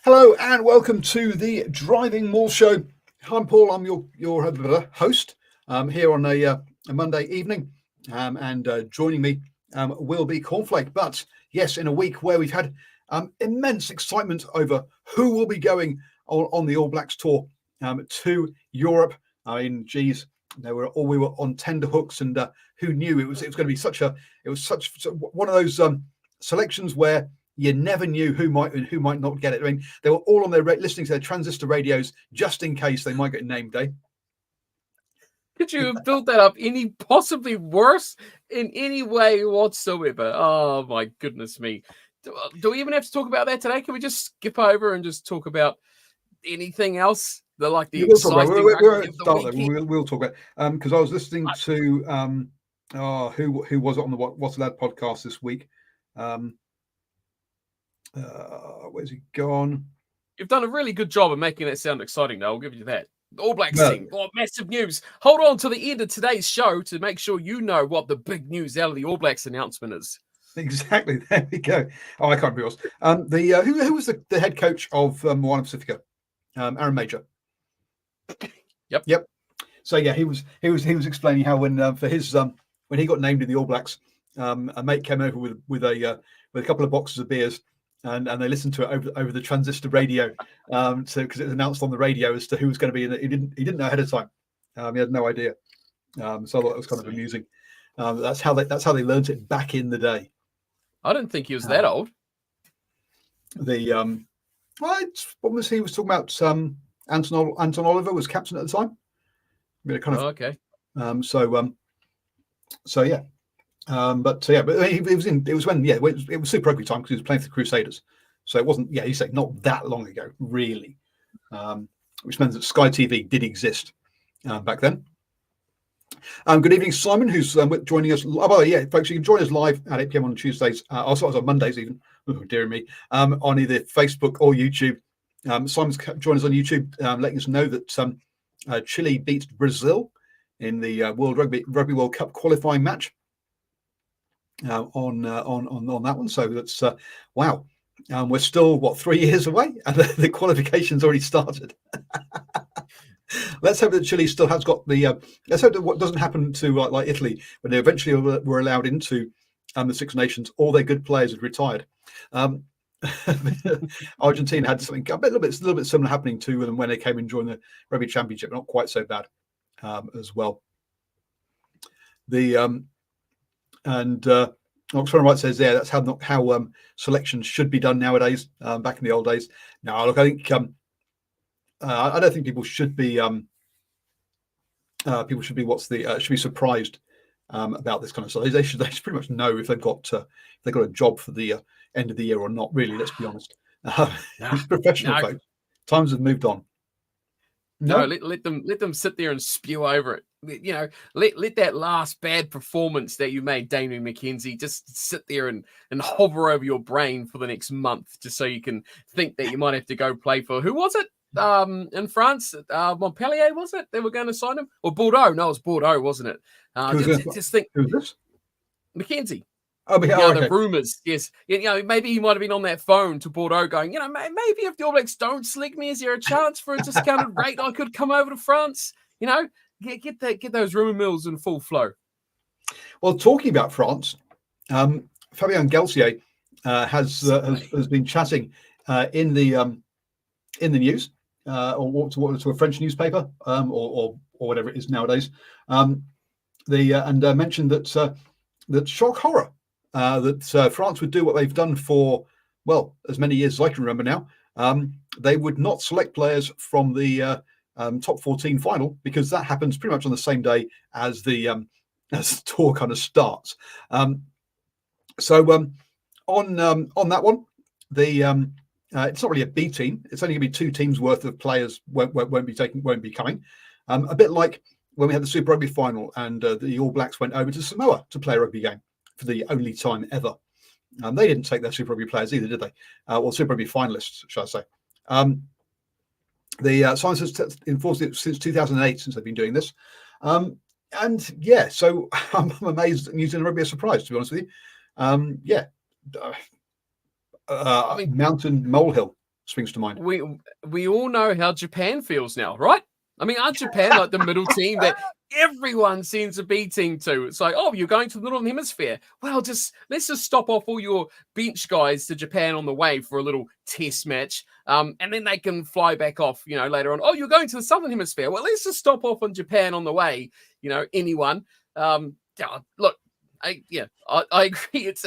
Hello and welcome to the DrivingMaul show. I'm Paul. I'm your host here on a Monday evening, and joining me will be Cornflake. But yes, in a week where we've had immense excitement over who will be going on the All Blacks tour to Europe. I mean, geez, we were on tender hooks, and who knew it was going to be such one of those selections where you never knew who might not get it. I mean, they were all on their listening to their transistor radios just in case they might get named, eh? Could you have built that up any possibly worse in any way whatsoever? Oh, my goodness me. Do we even have to talk about that today? Can we just skip over and just talk about anything else? We'll talk about because I was listening to who was it on the What's Allowed podcast this week. Where's he gone? You've done a really good job of making it sound exciting, though. I'll give you that. The All Blacks team. Oh, massive news. Hold on to the end of today's show to make sure you know what the big news out of the All Blacks announcement is. Exactly. There we go. Oh, I can't be honest. Who was the head coach of Moana Pacifica? Aaron Major. Yep. So yeah, he was explaining how when he got named in the All Blacks, a mate came over with a couple of boxes of beers. And they listened to it over the transistor radio, because it was announced on the radio as to who was going to be in it. He didn't know ahead of time. He had no idea. So I thought it was kind of amusing. That's how they learned it back in the day. I didn't think he was that old. What was he was talking about? Anton Oliver was captain at the time. Okay. So yeah. But it was Super Rugby time because he was playing for the Crusaders, so it wasn't. Yeah, you say not that long ago, really, which means that Sky TV did exist back then. Good evening, Simon, who's joining us. Folks, you can join us live at 8 p.m. on Tuesdays. Also on Mondays, even. Oh, dear me, on either Facebook or YouTube. Simon's joined us on YouTube, letting us know that Chile beat Brazil in the Rugby World Cup qualifying match. On that one, so that's wow. We're still 3 years away, and the qualification's already started. Let's hope that Chile still has got the. Let's hope that what doesn't happen to like Italy when they eventually were allowed into the Six Nations. All their good players had retired. Argentina had something a little bit similar happening to them when they came and joined the Rugby Championship. Not quite so bad as well. Oxford Wright says that's how selections should be done nowadays. Back in the old days. No, look, I think I don't think people should be should be surprised about this kind of stuff. They should pretty much know if they've got a job for the end of the year or not. Really, let's be honest. It's professional folk. Times have moved on. No, let them sit there and spew over it. You know, let that last bad performance that you made, Damien McKenzie, just sit there and hover over your brain for the next month, just so you can think that you might have to go play for who was it? In France, Montpellier, was it? They were going to sign him, or Bordeaux? No, it was Bordeaux, wasn't it? Just think, who's this? McKenzie. Okay. The rumours, yes. Maybe he might have been on that phone to Bordeaux going, maybe if the All Blacks don't select me, is there a chance for a discounted rate I could come over to France? Get those rumour mills in full flow. Well, talking about France, Fabien Galtier has been chatting in the news or to a French newspaper or whatever it is nowadays. And mentioned that shock horror. That France would do what they've done for, as many years as I can remember now. They would not select players from the top 14 final because that happens pretty much on the same day as the tour kind of starts. On that one, it's not really a B team. It's only going to be 2 teams worth of players won't be coming. A bit like when we had the Super Rugby final and the All Blacks went over to Samoa to play a rugby game for the only time ever. They didn't take their Super Rugby players either, did they? Super Rugby finalists, shall I say. The science has enforced it since 2008, since they've been doing this. So I'm amazed that New Zealand Rugby are surprised, to be honest with you. Mountain molehill. springs to mind. We all know how Japan feels now, right? I mean, aren't Japan like the middle team that everyone sends a B team to? It's like, oh, you're going to the Northern Hemisphere. Well, let's just stop off all your bench guys to Japan on the way for a little test match. And then they can fly back off, later on. Oh, you're going to the Southern Hemisphere. Well, let's just stop off on Japan on the way. Anyone. Look, I agree. It's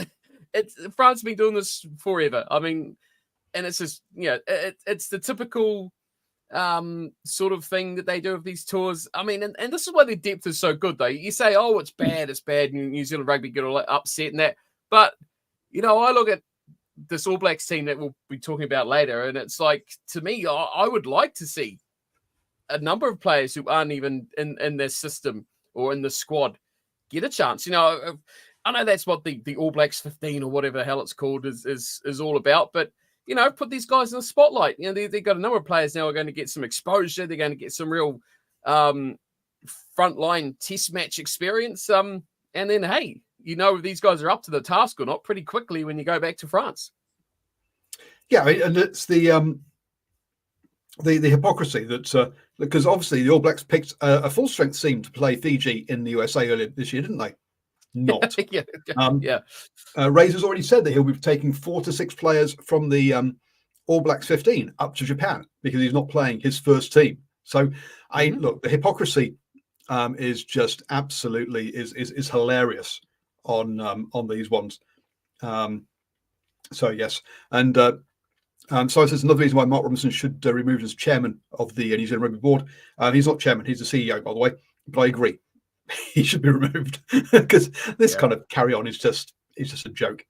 France has been doing this forever. I mean, and it's just, it's the typical sort of thing that they do with these tours. I mean, and this is why the depth is so good, though. You say, oh, it's bad. New Zealand rugby get all upset and that. But, I look at this All Blacks team that we'll be talking about later, and it's like, to me, I would like to see a number of players who aren't even in their system or in the squad get a chance. I know that's what the All Blacks 15 or whatever the hell it's called is all about, but put these guys in the spotlight. They've got a number of players now who are going to get some exposure. They're going to get some real frontline test match experience. And then, hey, if these guys are up to the task or not pretty quickly when you go back to France. Yeah, and it's the hypocrisy that because obviously the All Blacks picked a full strength team to play Fiji in the USA earlier this year, didn't they? Not. Yeah. Razor's already said that he'll be taking 4 to 6 players from the All Blacks 15 up to Japan because he's not playing his first team. So look, the hypocrisy is just absolutely is hilarious on these ones. So yes, and so it's another reason why Mark Robinson should remove as chairman of the New Zealand Rugby Board. He's not chairman; he's the CEO, by the way. But I agree, he should be removed because this kind of carry on is just a joke.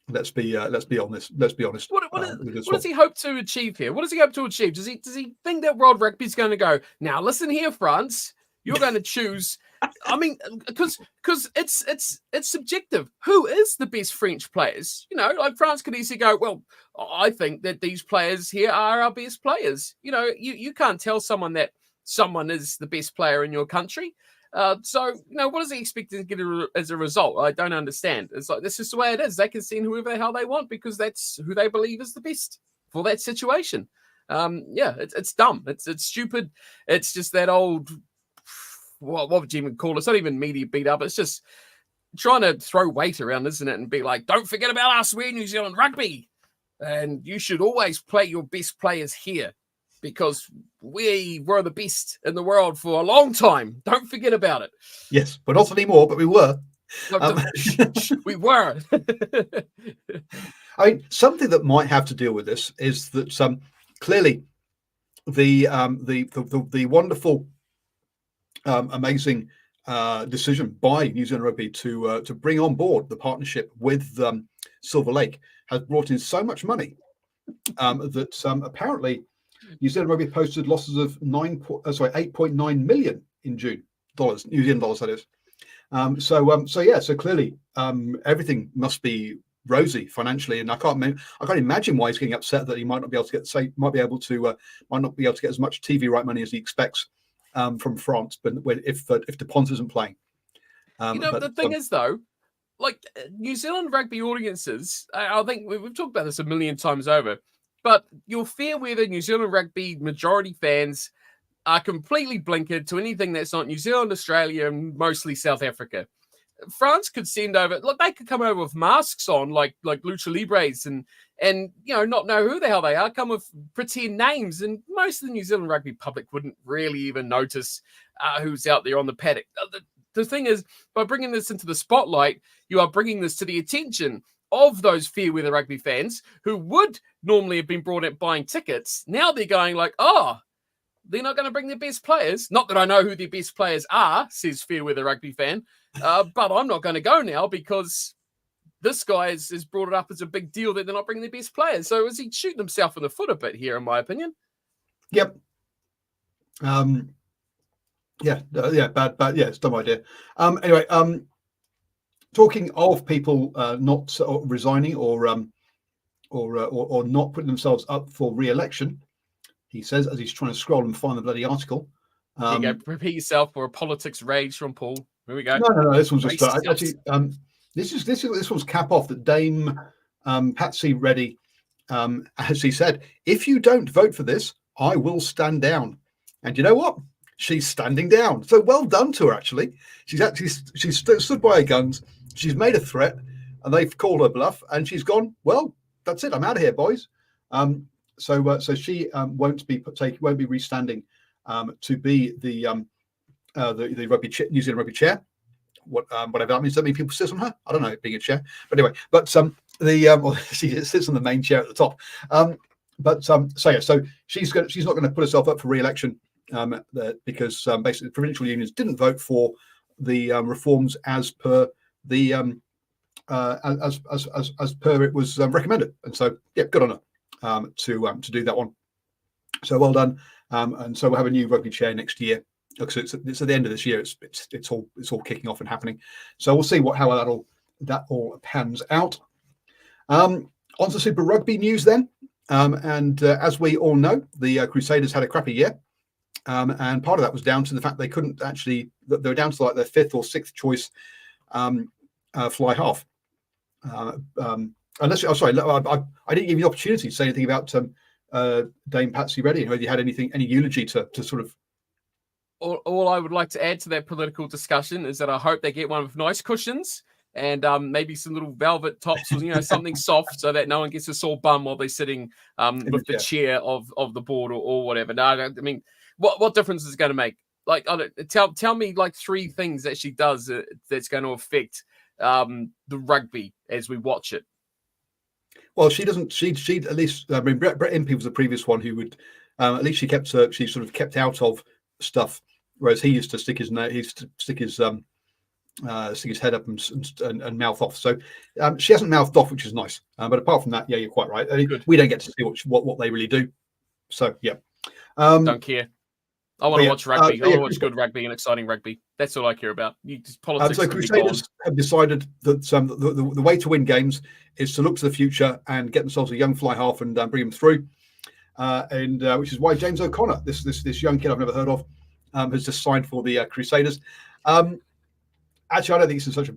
Let's be honest. Let's be honest. What does he hope to achieve here? What does he hope to achieve? Does he think that World Rugby is going to go, now listen here, France, you're going to choose? I mean, because it's subjective. Who is the best French players? Like France could easily go, well, I think that these players here are our best players. You can't tell someone that someone is the best player in your country. So, what does he expect to get as a result? I don't understand. It's like, this is the way it is. They can send whoever the hell they want because that's who they believe is the best for that situation. It's dumb. It's stupid. It's just that old, what would you even call it? It's not even media beat up. It's just trying to throw weight around, isn't it? And be like, don't forget about us. We're New Zealand rugby. And you should always play your best players here, because we were the best in the world for a long time. Don't forget about it. Yes, but not anymore, but we were. We were. I mean, something that might have to deal with this is that clearly the wonderful, amazing decision by New Zealand Rugby to bring on board the partnership with Silver Lake has brought in so much money that apparently New Zealand Rugby posted losses of 8.9 million in June, New Zealand dollars, that is. So clearly everything must be rosy financially, and I can't imagine why he's getting upset that he might not be able to get as much TV right money as he expects from France, but if Dupont isn't playing. The thing is, though, like New Zealand rugby audiences, I think we've talked about this a million times over, but your fair weather New Zealand rugby majority fans are completely blinkered to anything that's not New Zealand, Australia, and mostly South Africa. France could send over, look, they could come over with masks on, like Lucha Libres, and not know who the hell they are, come with pretend names, and most of the New Zealand rugby public wouldn't really even notice who's out there on the paddock. The thing is, by bringing this into the spotlight, you are bringing this to the attention of those fair weather rugby fans who would normally have been brought up buying tickets. Now they're going like, oh, they're not going to bring their best players. Not that I know who their best players are, says fair weather rugby fan, but I'm not going to go now because this guy has brought it up as a big deal that they're not bringing their best players. So is he shooting himself in the foot a bit here, in my opinion? Yep. Bad. Yeah, it's a dumb idea. Anyway, talking of people not resigning or not putting themselves up for re-election, he says, as he's trying to scroll and find the bloody article. There you go. Prepare yourself for a politics rage from Paul. Here we go. No. This one's just actually. This one's cap off that Dame Patsy Reddy as she said, if you don't vote for this, I will stand down. And you know what? She's standing down. So well done to her, actually. She's stood by her guns. She's made a threat, and they've called her bluff, and she's gone, well, that's it. I'm out of here, boys. So she won't be restanding to be the New Zealand rugby chair. Whatever that means. Does that mean people sit on her? I don't know, being a chair. But anyway, well, she sits on the main chair at the top. So she's not going to put herself up for re-election because basically the provincial unions didn't vote for the reforms as per the as per it was recommended. And so yeah, good on her to do that one. So well done. And so we'll have a new rugby chair next year. So it's at the end of this year. It's all kicking off and happening. So we'll see how that all pans out. On to Super Rugby news then. As we all know, the Crusaders had a crappy year, and part of that was down to the fact they were down to like their fifth or sixth choice fly half. I didn't give you the opportunity to say anything about Dame Patsy Reddy. Whether you had any eulogy to sort of. All I would like to add to that political discussion is that I hope they get one with nice cushions and maybe some little velvet tops or something soft so that no one gets a sore bum while they're sitting with the chair of the board or whatever. No, I mean, what difference is it going to make? Like, tell me like three things that she does that's going to affect the rugby as we watch it. Well, she doesn't. She at least. I mean, Brett Impey was the previous one who would. At least she sort of kept out of stuff. Whereas he used to stick his head up and mouth off. So she hasn't mouthed off, which is nice. But apart from that, yeah, you're quite right. We don't get to see what they really do. So yeah, don't care. I want to watch rugby. I want to watch good rugby and exciting rugby. That's all I care about. Politics. So Crusaders have decided that the way to win games is to look to the future and get themselves a young fly half and bring them through. Which is why James O'Connor, this young kid I've never heard of, has just signed for the Crusaders. Actually, I don't think it's such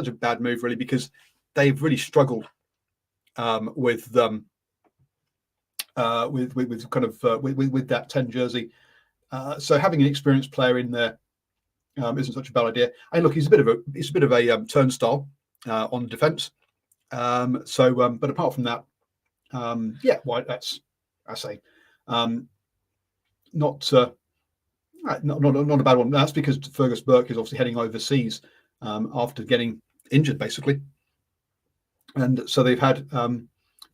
a bad move, really, because they've really struggled with that 10 jersey. So having an experienced player in there isn't such a bad idea. And look, he's a bit of a turnstile on defence. But apart from that, that's not a bad one. That's because Fergus Burke is obviously heading overseas after getting injured, basically. And so they've had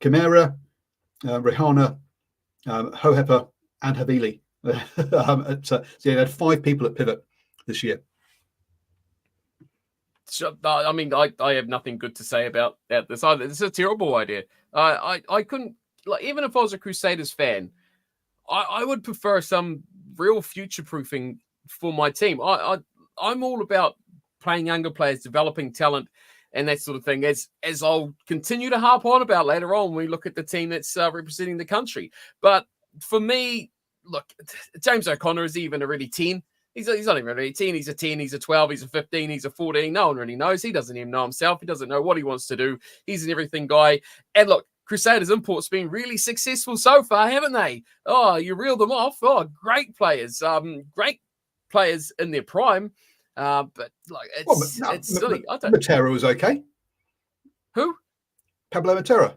Kamara, Rihanna, Hohepa, and Havili. So they had 5 people at pivot this year. So, I mean, I have nothing good to say about this either. It's a terrible idea. I couldn't, like, even if I was a Crusaders fan, I would prefer some real future proofing for my team. I'm all about playing younger players, developing talent, and that sort of thing. As I'll continue to harp on about later on, when we look at the team that's representing the country. But for me, look, James O'Connor is even a really 10. He's not even really 10. He's a 10. He's a 12. He's a 15. He's a 14. No one really knows. He doesn't even know himself. He doesn't know what he wants to do. He's an everything guy. And look, Crusaders Import's been really successful so far, haven't they? Oh, you reel them off. Oh, great players. Great players in their prime. But like, it's silly. Matera was okay. Who? Pablo Matera.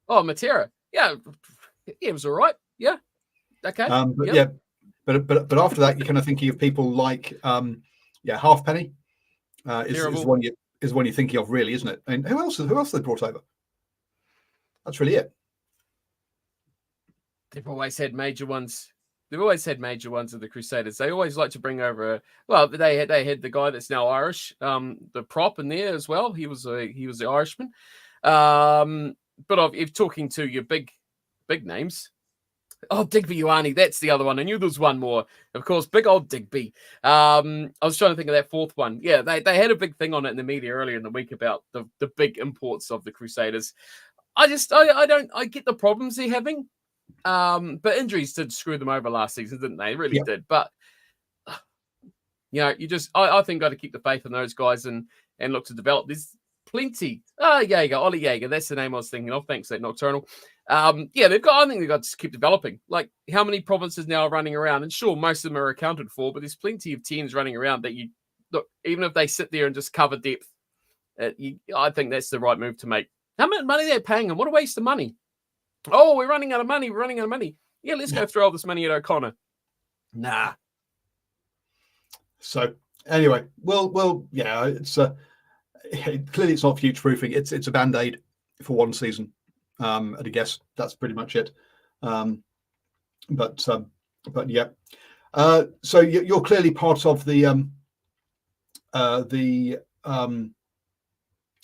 Oh, Matera. Yeah, it was all right. Yeah. Okay. But after that, you're kind of thinking of people like Halfpenny is one you're thinking of, really, isn't it? And who else they brought over? That's really it. They've always had major ones. They've always had major ones of the Crusaders. They always like to bring over they had the guy that's now Irish, the prop in there as well. He was the Irishman. But if talking to your big names. Oh, Digby Ioane, that's the other one. I knew there was one more. Of course, big old Digby. I was trying to think of that fourth one. Yeah, they had a big thing on it in the media earlier in the week about the big imports of the Crusaders. I get the problems they're having. But injuries did screw them over last season, didn't they? They really did. But I think got to keep the faith in those guys and look to develop. There's plenty. Jaeger, Ollie Jaeger, that's the name I was thinking of. Thanks, that Nocturnal. I think they've got to keep developing. Like, how many provinces now are running around? And sure, most of them are accounted for, but there's plenty of teams running around that look, even if they sit there and just cover depth, I think that's the right move to make. How much money they're paying them? What a waste of money. Oh, we're running out of money. Yeah, let's go throw all this money at O'Connor. Nah. So anyway, well, yeah, it's clearly it's not future proofing. It's a band-aid for one season. And I guess that's pretty much it. But yeah. So you're clearly part of the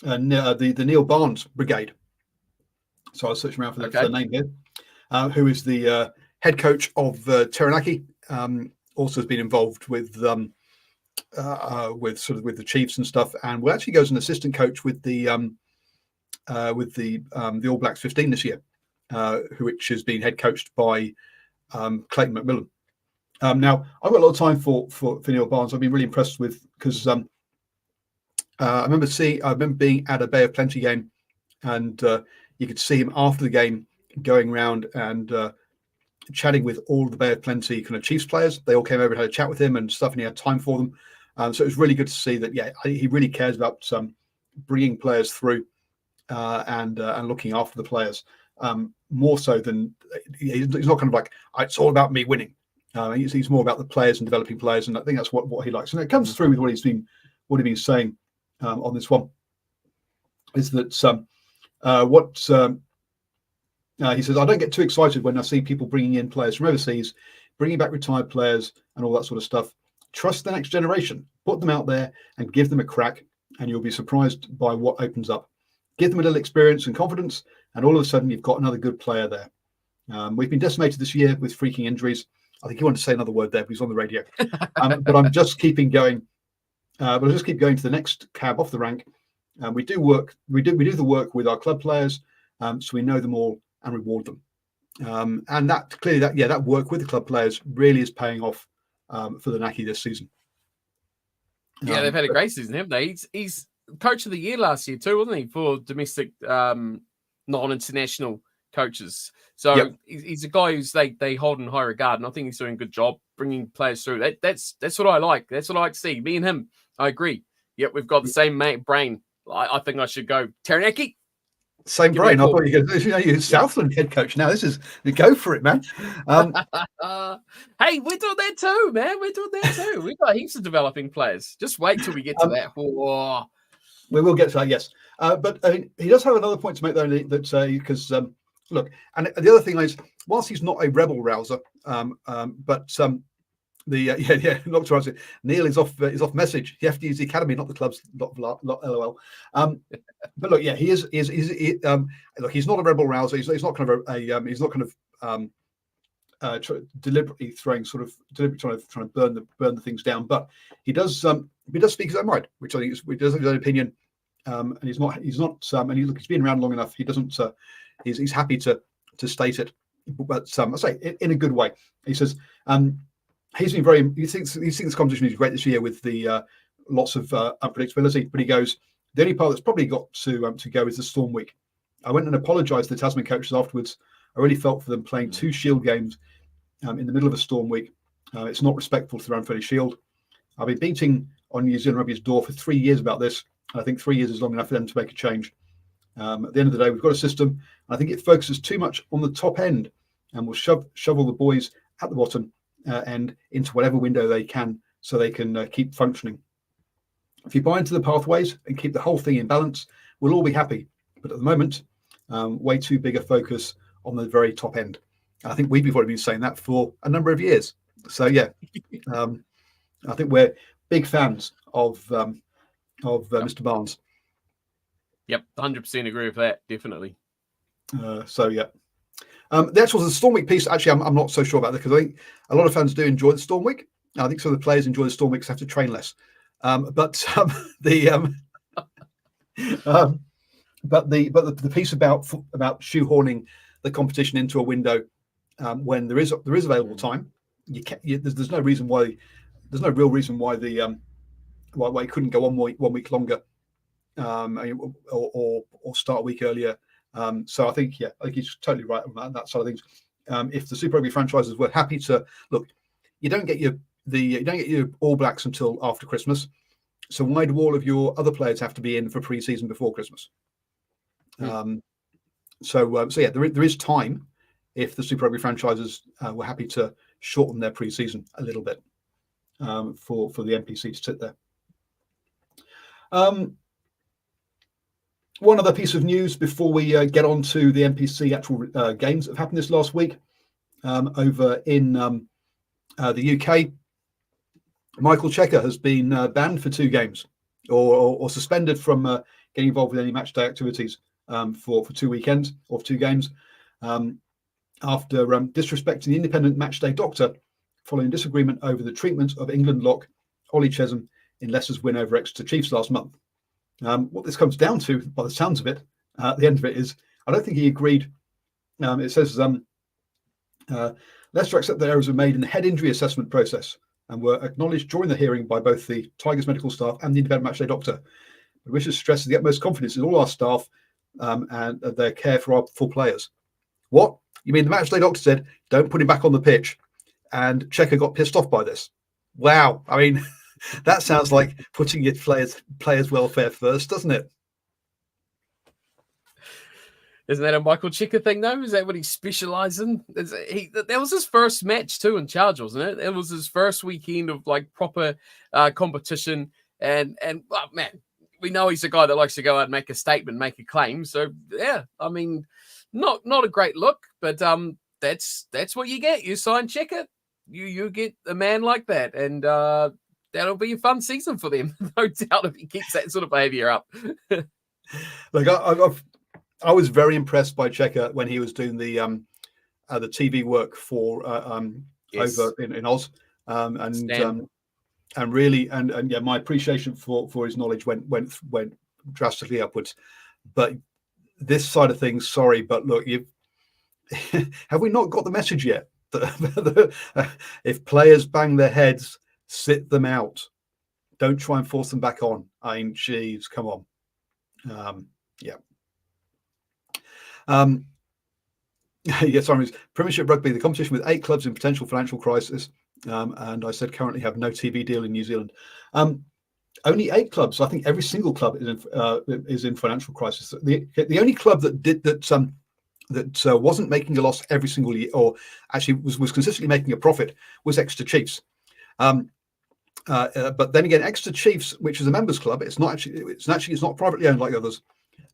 Neil Barnes Brigade. So I was searching around for the name here. Who is the head coach of Taranaki? Also has been involved with the Chiefs and stuff, and will actually go as an assistant coach with the All Blacks 15 this year, which has been head coached by Clayton McMillan. Now I've got a lot of time for Neil Barnes. I've been really impressed with, because I remember being at a Bay of Plenty game, and you could see him after the game going around and chatting with all of the Bay of Plenty kind of Chiefs players. They all came over and had a chat with him and stuff, and he had time for them. So it was really good to see that. Yeah, he really cares about bringing players through and looking after the players more so than he's not kind of like, it's all about me winning. He's more about the players and developing players, and I think that's what he likes. And it comes through with what he's been saying on this one. Is that he says, I don't get too excited when I see people bringing in players from overseas, bringing back retired players and all that sort of stuff. Trust the next generation, put them out there and give them a crack, and you'll be surprised by what opens up. Give them a little experience and confidence, and all of a sudden you've got another good player there. We've been decimated this year with freaking injuries. I think he wanted to say another word there, but he's on the radio. But I'm just keeping going. But I'll just keep going to the next cab off the rank. We do the work with our club players, so we know them all and reward them. And that clearly, that work with the club players really is paying off for the Naki this season. Yeah, they've had a great season, haven't they? He's coach of the year last year too, wasn't he, for domestic non-international coaches? So yep. He's a guy who's they hold in high regard, and I think he's doing a good job bringing players through. That's what I like. That's what I like to see. Me and him, I agree. Yep, we've got the same brain. I think I should go Taranaki. Same brain. I thought you were going to you're Southland head coach now. Go for it, man. Hey, we're doing that too, man. We're doing that too. We've got heaps of developing players. Just wait till we get to that. Whoa. We will get to that, yes. But he does have another point to make, though, that because look, and the other thing is, whilst he's not a rebel rouser, but not to answer. Neil is off message. You have to use the academy, not the clubs. Not LOL. But look, yeah, he is. Look, he's not a rebel rouser. He's not kind of deliberately trying to burn the things down. But he does speak his own mind, which I think he does have his own opinion. And he's not. And he's been around long enough. He doesn't. He's happy to state it. But I say in a good way. He says. He thinks this competition is great this year with the lots of unpredictability. But he goes, the only part that's probably got to go is the Storm week. I went and apologised to the Tasman coaches afterwards. I really felt for them playing 2 Shield games in the middle of a Storm week. It's not respectful to their unfairly Shield. I've been beating on New Zealand Rugby's door for 3 years about this. I think 3 years is long enough for them to make a change. At the end of the day, we've got a system. And I think it focuses too much on the top end and will shovel the boys at the bottom and into whatever window they can, so they can keep functioning. If you buy into the pathways and keep the whole thing in balance, we'll all be happy. But at the moment, way too big a focus on the very top end. And I think we've already been saying that for a number of years. So yeah, I think we're big fans of Mr. Barnes. Yep, 100% agree with that. Definitely. So yeah. The Storm Week piece, actually, I'm not so sure about that, because I think a lot of fans do enjoy the Storm Week. I think some of the players enjoy the Storm Week because they have to train less. But the piece about shoehorning the competition into a window when there is available time, there's no reason why. There's no real reason why why it couldn't go on 1 week longer. or start a week earlier. So I think he's totally right on that side of things. If the Super Rugby franchises were happy to look, you don't get your All Blacks until after Christmas. So why do all of your other players have to be in for pre-season before Christmas? So there is time if the Super Rugby franchises were happy to shorten their pre-season a little bit for the NPC to sit there. One other piece of news before we get on to the NPC actual games that have happened this last week over in the UK. Michael Checker has been banned for 2 games or suspended from getting involved with any match day activities for 2 weekends or 2 games after disrespecting the independent match day doctor following disagreement over the treatment of England lock Ollie Chesham in Leicester's win over Exeter Chiefs last month. What this comes down to, by the sounds of it, at the end of it is, I don't think he agreed. It says, Leicester accept that errors were made in the head injury assessment process and were acknowledged during the hearing by both the Tigers medical staff and the independent matchday doctor. We wish to stress the utmost confidence in all our staff and their care for players. What? You mean the matchday doctor said, don't put him back on the pitch, and Checker got pissed off by this? Wow. I mean, that sounds like putting your players' welfare first, doesn't it? Isn't that a Michael Checker thing, though? Is that what he specializes in? That was his first match, too, in charge, wasn't it? It was his first weekend of, like, proper competition. And well, man, we know he's a guy that likes to go out and make a statement, make a claim. So, yeah, I mean, not a great look, but that's what you get. You sign Checker, you get a man like that. And that'll be a fun season for them, no doubt, if he keeps that sort of behavior up. Like, I was very impressed by Checker when he was doing the TV work for Yes. over in Oz, and really yeah, my appreciation for his knowledge went drastically upwards. But this side of things, sorry, but look, have we not got the message yet? If players bang their heads, sit them out. Don't try and force them back on. I mean, geez, come on. Yeah. Yes, Premiership Rugby, the competition with 8 clubs in potential financial crisis. And I said currently have no TV deal in New Zealand. Only 8 clubs. I think every single club is in financial crisis. The only club that wasn't making a loss every single year, or actually was consistently making a profit, was Exeter Chiefs. But then again, Exeter Chiefs, which is a members club, it's not privately owned like others.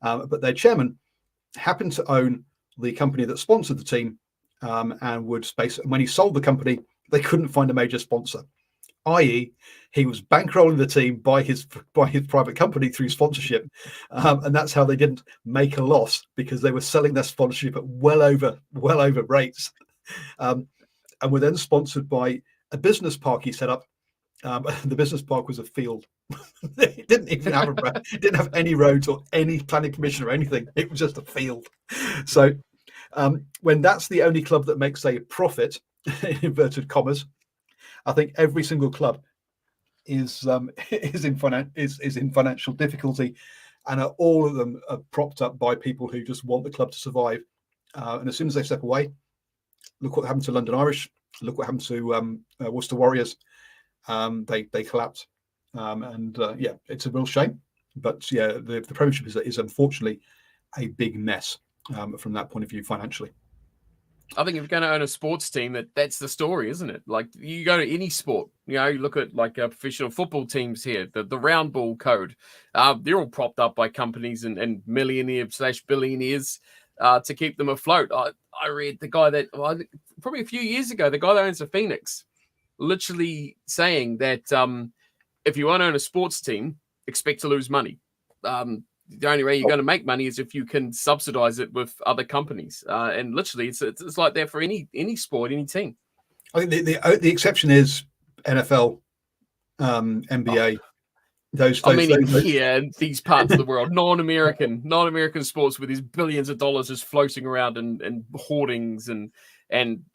But their chairman happened to own the company that sponsored the team, and when he sold the company, they couldn't find a major sponsor, i.e. he was bankrolling the team by his private company through sponsorship, and that's how they didn't make a loss, because they were selling their sponsorship at well over rates, and were then sponsored by a business park he set up. The business park was a field. It didn't even have it didn't have any roads or any planning permission or anything. It was just a field. So when that's the only club that makes a profit, in inverted commas, I think every single club is in financial difficulty, and all of them are propped up by people who just want the club to survive. And as soon as they step away, look what happened to London Irish. Look what happened to Worcester Warriors. They collapsed, and yeah, it's a real shame. But yeah, the Premiership is unfortunately a big mess from that point of view financially. I think if you're going to own a sports team, that's the story, isn't it? Like, you go to any sport, you look at like professional football teams here, the round ball code, they're all propped up by companies and millionaires/billionaires to keep them afloat. I read the guy that probably a few years ago, the guy that owns the Phoenix, literally saying that if you want to own a sports team, expect to lose money. The only way you're going to make money is if you can subsidize it with other companies. And literally, it's like that for any sport, any team. I think the exception is NFL, NBA. In these parts of the world, non-American sports where there's billions of dollars just floating around and hoardings and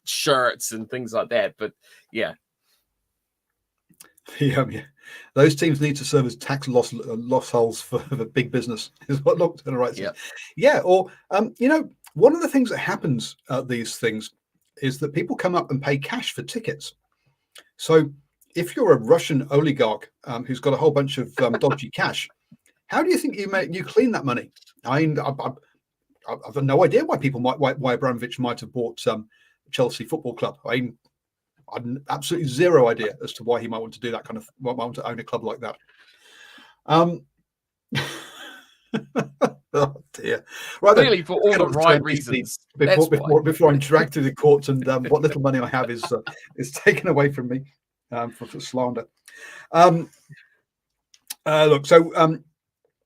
shirts and things like that. But yeah. Yeah. Those teams need to serve as tax loss holes for big business, is what Lockton writes. Yeah, or one of the things that happens at these things is that people come up and pay cash for tickets. So if you're a Russian oligarch who's got a whole bunch of dodgy cash, how do you think you clean that money? I mean, I've no idea why Abramovich might have bought Chelsea Football Club. I've absolutely zero idea as to why he might want to do that might want to own a club like that. Oh dear! Right, clearly then, for all the right reasons. Before I'm dragged through the courts and what little money I have is taken away from me for slander. Look, so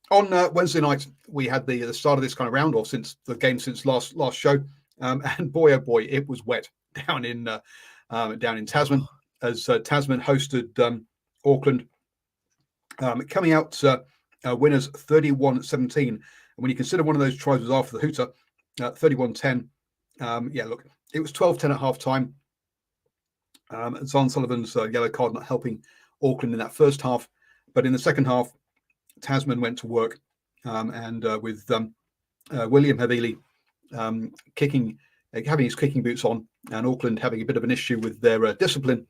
on Wednesday night we had the start of this kind of round off since last show, and boy oh boy, it was wet down in Tasman as Tasman hosted Auckland, coming out winners 31-17. And when you consider one of those tries was after the hooter, 31-10. Look, it was 12-10 at half time. And Son Sullivan's yellow card not helping Auckland in that first half. But in the second half, Tasman went to work, and with William Havili having his kicking boots on, and Auckland having a bit of an issue with their discipline,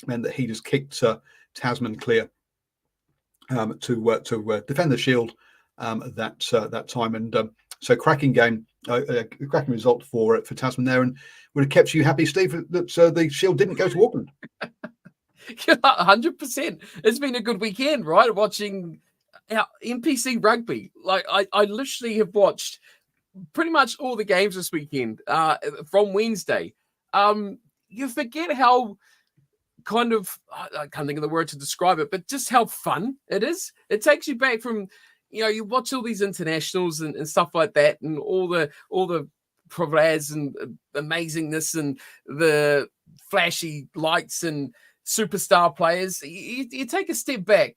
meant that he just kicked Tasman clear to defend the Shield that time. And so cracking game, cracking result for Tasman there, and would have kept you happy, Steve, that the Shield didn't go to Auckland. 100%. It's been a good weekend, right? Watching NPC rugby. Like I literally have watched pretty much all the games this weekend from Wednesday. You forget how kind of, I can't think of the word to describe it, but just how fun it is. It takes you back from, you watch all these internationals and stuff like that, and all the bravas and amazingness and the flashy lights and superstar players. You take a step back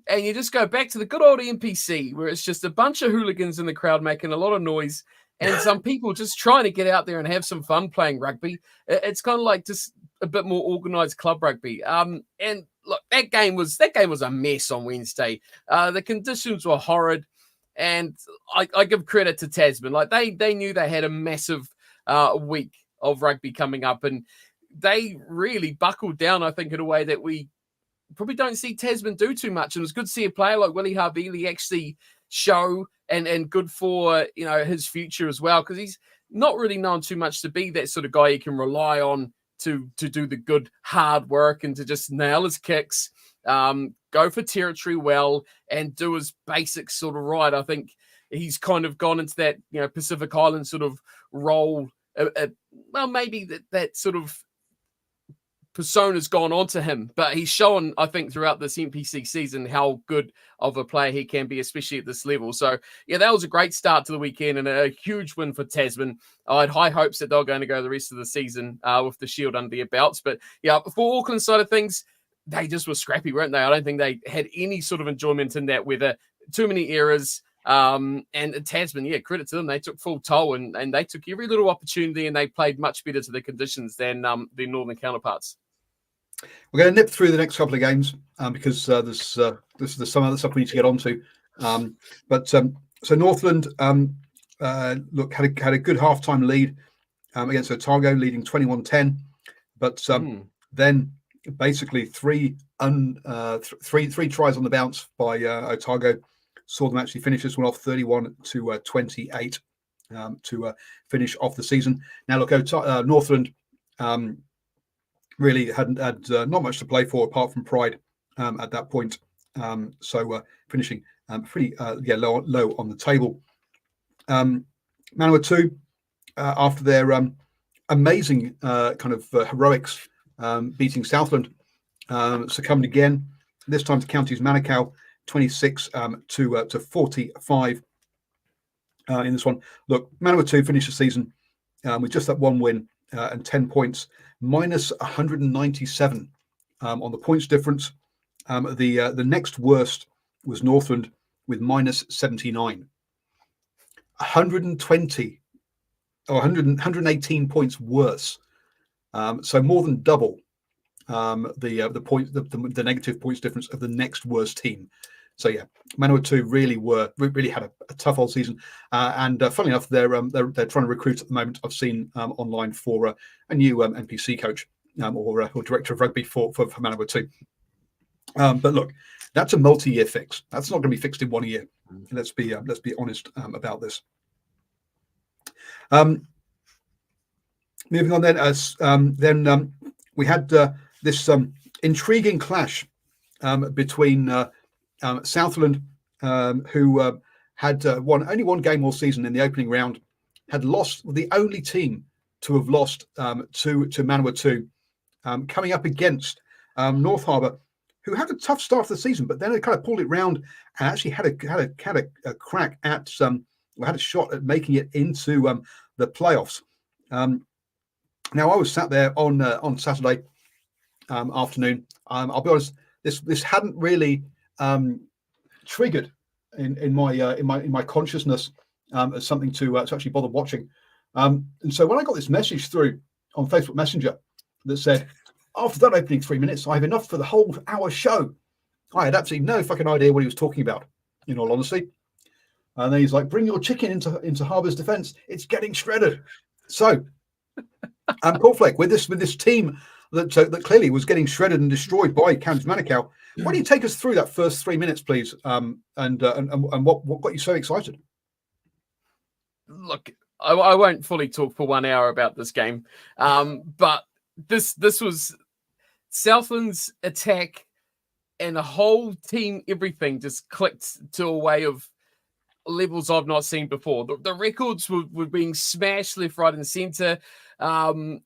and you just go back to the good old NPC, where it's just a bunch of hooligans in the crowd making a lot of noise and some people just trying to get out there and have some fun playing rugby. It's kind of like just a bit more organized club rugby. And look, that game was a mess on Wednesday. The conditions were horrid, and I give credit to Tasman. Like they knew they had a massive week of rugby coming up, and they really buckled down, I think, in a way that we probably don't see Tasman do too much. And it was good to see a player like Willie Havili actually show and good for his future as well, because he's not really known too much to be that sort of guy you can rely on to do the good hard work and to just nail his kicks, go for territory well, and do his basics sort of right. I think he's kind of gone into that Pacific Island sort of role. Well, maybe that sort of persona's gone on to him, but he's shown, I think, throughout this NPC season how good of a player he can be, especially at this level. So yeah, that was a great start to the weekend and a huge win for Tasman. I had high hopes that they're going to go the rest of the season with the Shield under their belts, but yeah, for Auckland side of things, they just were scrappy, weren't they? I don't think they had any sort of enjoyment in that weather. Too many errors. And Tasman, yeah, credit to them. They took full toll and they took every little opportunity, and they played much better to the conditions than their northern counterparts. We're going to nip through the next couple of games because there's some other stuff we need to get onto. So Northland look had a good halftime lead against Otago, leading 21-10, but then basically three tries on the bounce by Otago saw them actually finish this one off 31-28 to finish off the season. Now look, Northland really hadn't had not much to play for apart from pride at that point. So finishing pretty low on the table. Manawatu, after their amazing kind of heroics, beating Southland, succumbed again. This time to Counties Manukau, 26 to 45 in this one. Look, Manawatu finished the season with just that one win and 10 points, minus 197 on the points difference. The next worst was Northland with minus 79. 120 or 118 points worse. So more than double the negative points difference of the next worst team. So yeah, Manawatu 2 really had a tough old season, and funnily enough, they're trying to recruit at the moment. I've seen online for a new NPC coach or director of rugby for Manawatu 2. But look, that's a multi-year fix. That's not going to be fixed in 1 year. Let's be honest about this. Moving on then, we had this intriguing clash between Southland, who had won only one game all season in the opening round, had lost, the only team to have lost to Manawatu 2, coming up against North Harbour, who had a tough start to the season, but then they kind of pulled it round and actually had a crack at had a shot at making it into the playoffs. Now I was sat there on Saturday afternoon. I'll be honest, this hadn't really triggered in my consciousness as something to actually bother watching. And so when I got this message through on Facebook Messenger that said, after that opening 3 minutes, I have enough for the whole hour show, I had absolutely no fucking idea what he was talking about, in all honesty. And then he's like, bring your chicken into Harbour's defence. It's getting shredded. So, Cornflake, with this team that clearly was getting shredded and destroyed by Counties Manukau, why don't you take us through that first 3 minutes, please? And what got you so excited? Look, I won't fully talk for 1 hour about this game, but this was Southland's attack and the whole team. Everything just clicked to a way of levels I've not seen before. The records were being smashed left, right, and centre. They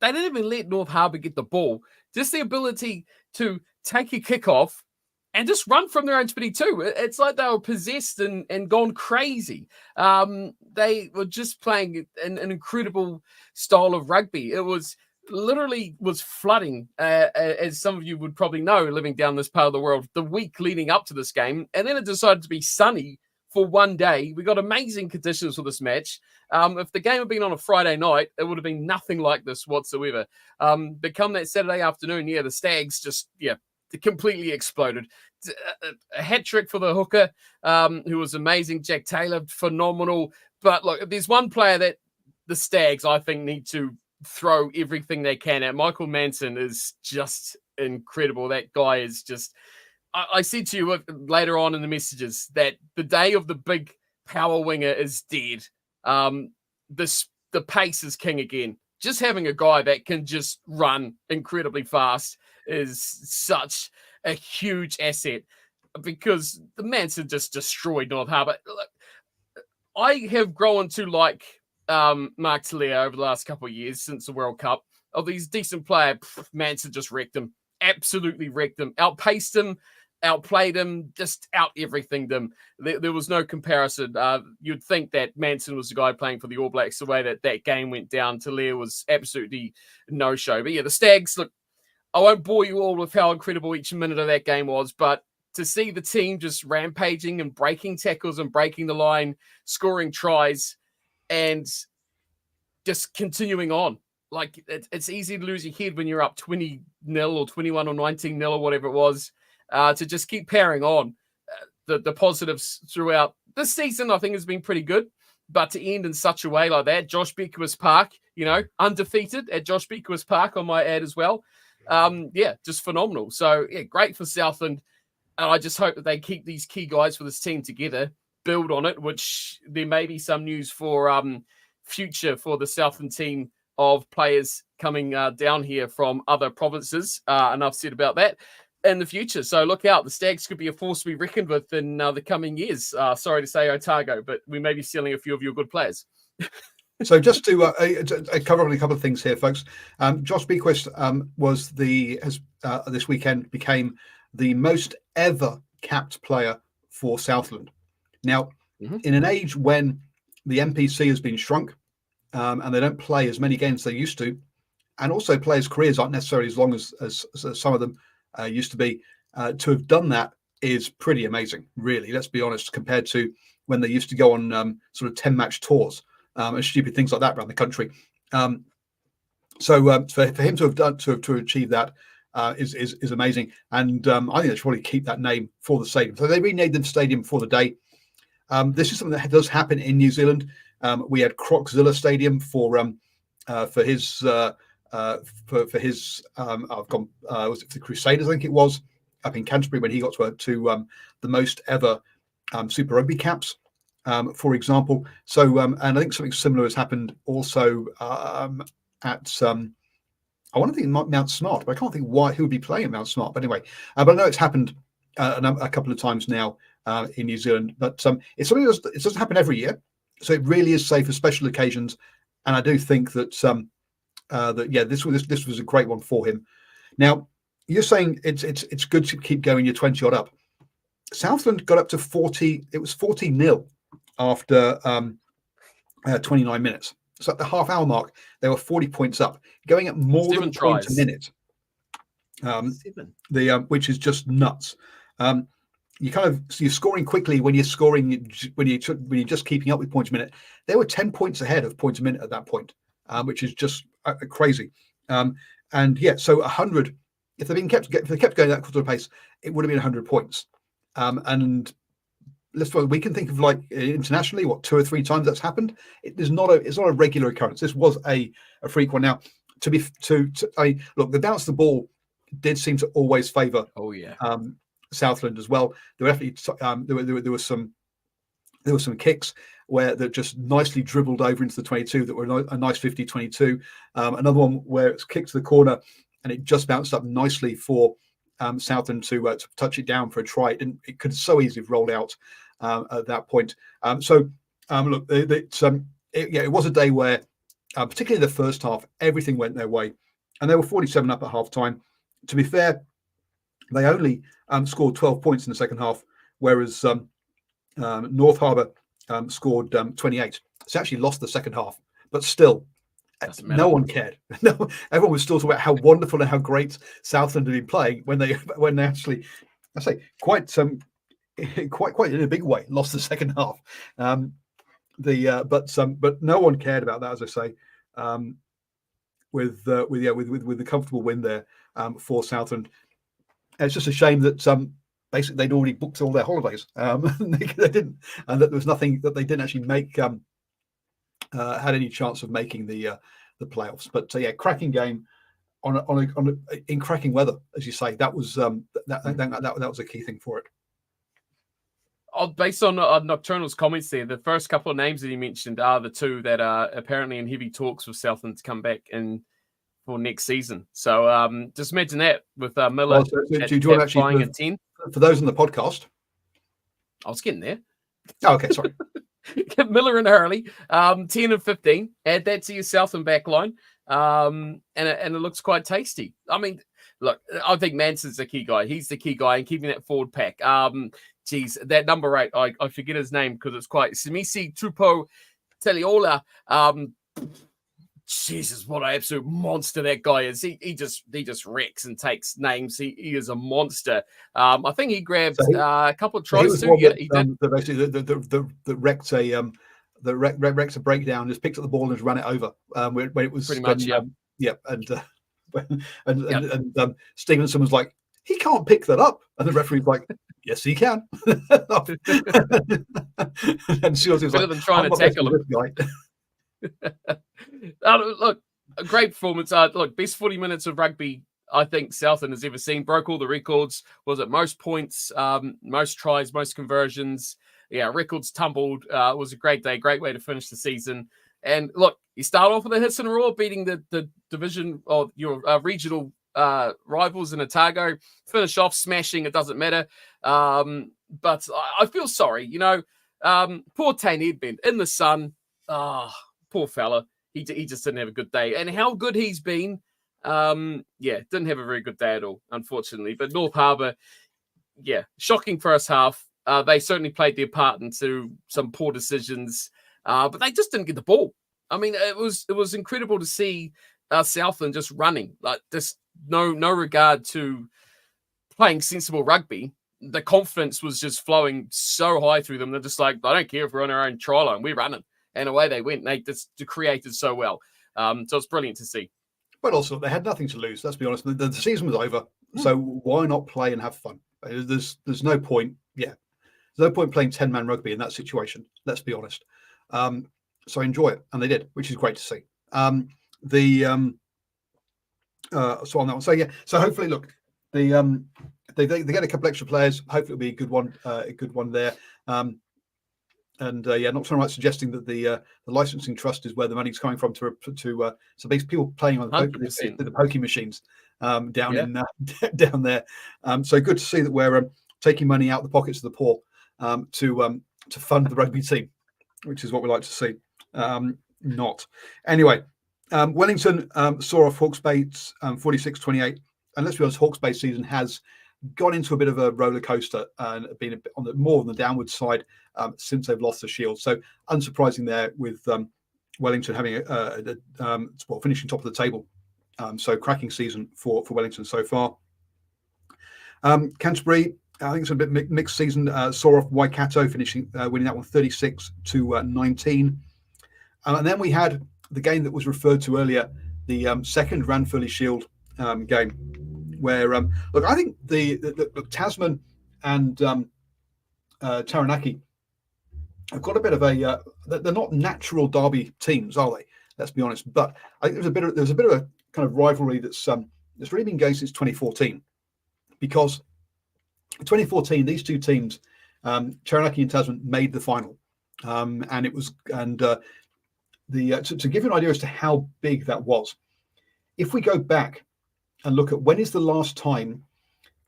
didn't even let North Harbour get the ball. Just the ability to take a kickoff and just run from their own 22. It's like they were possessed and gone crazy. They were just playing an incredible style of rugby. It was literally flooding, as some of you would probably know, living down this part of the world, the week leading up to this game. And then it decided to be sunny for 1 day. We got amazing conditions for this match. If the game had been on a Friday night, it would have been nothing like this whatsoever. But come that Saturday afternoon, the Stags just, completely exploded. A hat trick for the hooker, who was amazing. Jack Taylor, phenomenal. But look, if there's one player that the Stags, I think, need to throw everything they can at, Michael Manson is just incredible. That guy is just... I said to you later on in the messages that the day of the big power winger is dead. The pace is king again. Just having a guy that can just run incredibly fast is such a huge asset, because the Manson just destroyed North Harbour. Look, I have grown to like Mark Talia over the last couple of years since the World Cup. Of these decent player, Manson just wrecked him. Absolutely wrecked him. Outpaced him. Outplayed him, just out everything them. There was no comparison. You'd think that Manson was the guy playing for the All Blacks. The way that game went down, Talia was absolutely no show. But the Stags, look, I won't bore you all with how incredible each minute of that game was, but to see the team just rampaging and breaking tackles and breaking the line, scoring tries, and just continuing on. Like, it's easy to lose your head when you're up 20-0 or 21 or 19-0 or whatever it was. To just keep powering on. The positives throughout this season, I think, has been pretty good. But to end in such a way like that, Josh Beckworth Park, undefeated at Josh Beckworth Park, on my ad as well. Just phenomenal. So, great for Southland. And I just hope that they keep these key guys for this team together, build on it, which there may be some news for future for the Southland team of players coming down here from other provinces. Enough said about that. In the future. So look out. The Stags could be a force to be reckoned with in the coming years. Sorry to say Otago, but we may be stealing a few of your good players. So just to cover a couple of things here, folks. Josh Bequist this weekend became the most ever capped player for Southland. Now, in an age when the NPC has been shrunk and they don't play as many games as they used to, and also players' careers aren't necessarily as long as some of them used to be, to have done that is pretty amazing, really. Let's be honest, compared to when they used to go on sort of 10-match tours and stupid things like that around the country. So for him to have done to achieve that is amazing, and I think they should probably keep that name for the stadium. So they renamed the stadium for the day. This is something that does happen in New Zealand. We had Croczilla Stadium for his I've gone was it the Crusaders? I think it was up in Canterbury when he got to the most ever Super Rugby caps, for example. So and I think something similar has happened also at I want to think Mount Smart, but I can't think who would be playing at Mount Smart. But anyway, but I know it's happened a couple of times now in New Zealand. But it's something it doesn't happen every year, so it really is safe for special occasions. And I do think that this was a great one for him. Now you're saying it's good to keep going. You're 20 odd up. Southland got up to 40. It was 40-0 after 29 minutes. So at the half-hour mark, they were 40 points up, going at more than a point a minute. Which is just nuts. You're scoring quickly when you're just keeping up with points a minute. They were 10 points ahead of points a minute at that point, which is just crazy. So 100. If they kept going that sort of pace, it would have been 100 points. And we can think of like internationally, what 2 or 3 times that's happened. It's not a regular occurrence. This was a freak one. Now, look, the bounce the ball did seem to always favour. Southland as well. There were definitely there were some kicks where that just nicely dribbled over into the 22 that were a nice 50-22. Another one where it's kicked to the corner and it just bounced up nicely for Southland to touch it down for a try. It could so easily have rolled out at that point. Look, it was a day where, particularly the first half, everything went their way, and they were 47 up at half time. To be fair, they only scored 12 points in the second half, whereas North Harbour scored 28. It's actually lost the second half, but still, no one cared. No, everyone was still talking about how wonderful and how great Southland had been playing when they actually, I say, quite in a big way, lost the second half. But no one cared about that, as I say. With the comfortable win there for Southland. And it's just a shame that basically they'd already booked all their holidays. They didn't, and that there was nothing that they didn't actually make had any chance of making the playoffs. But cracking game in cracking weather, as you say. That was that was a key thing for it. Based on Nocturnal's comments there, the first couple of names that he mentioned are the two that are apparently in heavy talks with Southland to come back in for next season. So just imagine that with Miller do you want to actually flying at 10. For those in the podcast? I was getting there. Oh, okay, sorry. Get Miller and Hurley, 10 and 15. Add that to your Southland back line. And it looks quite tasty. I mean, look, I think Manson's the key guy. He's the key guy in keeping that forward pack. That number 8, I forget his name because it's quite Simisi Tupo Teliola. Jesus, what an absolute monster that guy is. He just wrecks and takes names. He is a monster. I think he grabbed a couple of tries too. Yeah, he did. The wrecked a breakdown, just picked up the ball and just ran it over. When it was pretty much, and Stevenson was like, he can't pick that up, and the referee's like, yes, he can. And she was better like, than trying to tackle him. Look, a great performance. Look, best 40 minutes of rugby I think Southland has ever seen. Broke all the records. Was it most points, most tries, most conversions? Yeah, records tumbled. It was a great day, great way to finish the season. And look, you start off with a hits and a roar, beating the division or your regional rivals in Otago. Finish off smashing. It doesn't matter. But I feel sorry. Poor Tane Edbend in the sun. Poor fella. He just didn't have a good day. And how good he's been, didn't have a very good day at all, unfortunately. But North Harbour, shocking first half. They certainly played their part into some poor decisions, but they just didn't get the ball. I mean, it was incredible to see Southland just running, like just no regard to playing sensible rugby. The confidence was just flowing so high through them. They're just like, I don't care if we're on our own try line, we're running. And away they went. They just created so well. So it's brilliant to see. But also, they had nothing to lose. Let's be honest. The season was over, so why not play and have fun? There's no point. Yeah, there's no point playing 10-man rugby in that situation. Let's be honest. So enjoy it, and they did, which is great to see. So on that one. So yeah. So hopefully, look, they get a couple extra players. Hopefully, it'll be a good one there. Yeah, not so much suggesting that the licensing trust is where the money's coming from so these people playing on the pokie machines down there. So good to see that we're taking money out the pockets of the poor to fund the rugby team, which is what we like to see. Not anyway. Wellington saw off Hawke's Bay's 46-28, and let's be honest, Hawke's Bay season has gone into a bit of a roller coaster and been a bit more on the downward side since they've lost the Shield. So unsurprising there with Wellington having finishing top of the table. So cracking season for Wellington so far. Canterbury, I think it's a bit mixed season. Saw off Waikato, winning that one 36-19. And then we had the game that was referred to earlier, the second Ranfurly Shield game, where look, I think the Tasman and Taranaki have got a bit of a they're not natural derby teams, are they? Let's be honest. But I think there's a bit of a kind of rivalry that's really been going since 2014, because in 2014 these two teams, Taranaki and Tasman, made the final, and it was to give you an idea as to how big that was. If we go back and look at when is the last time,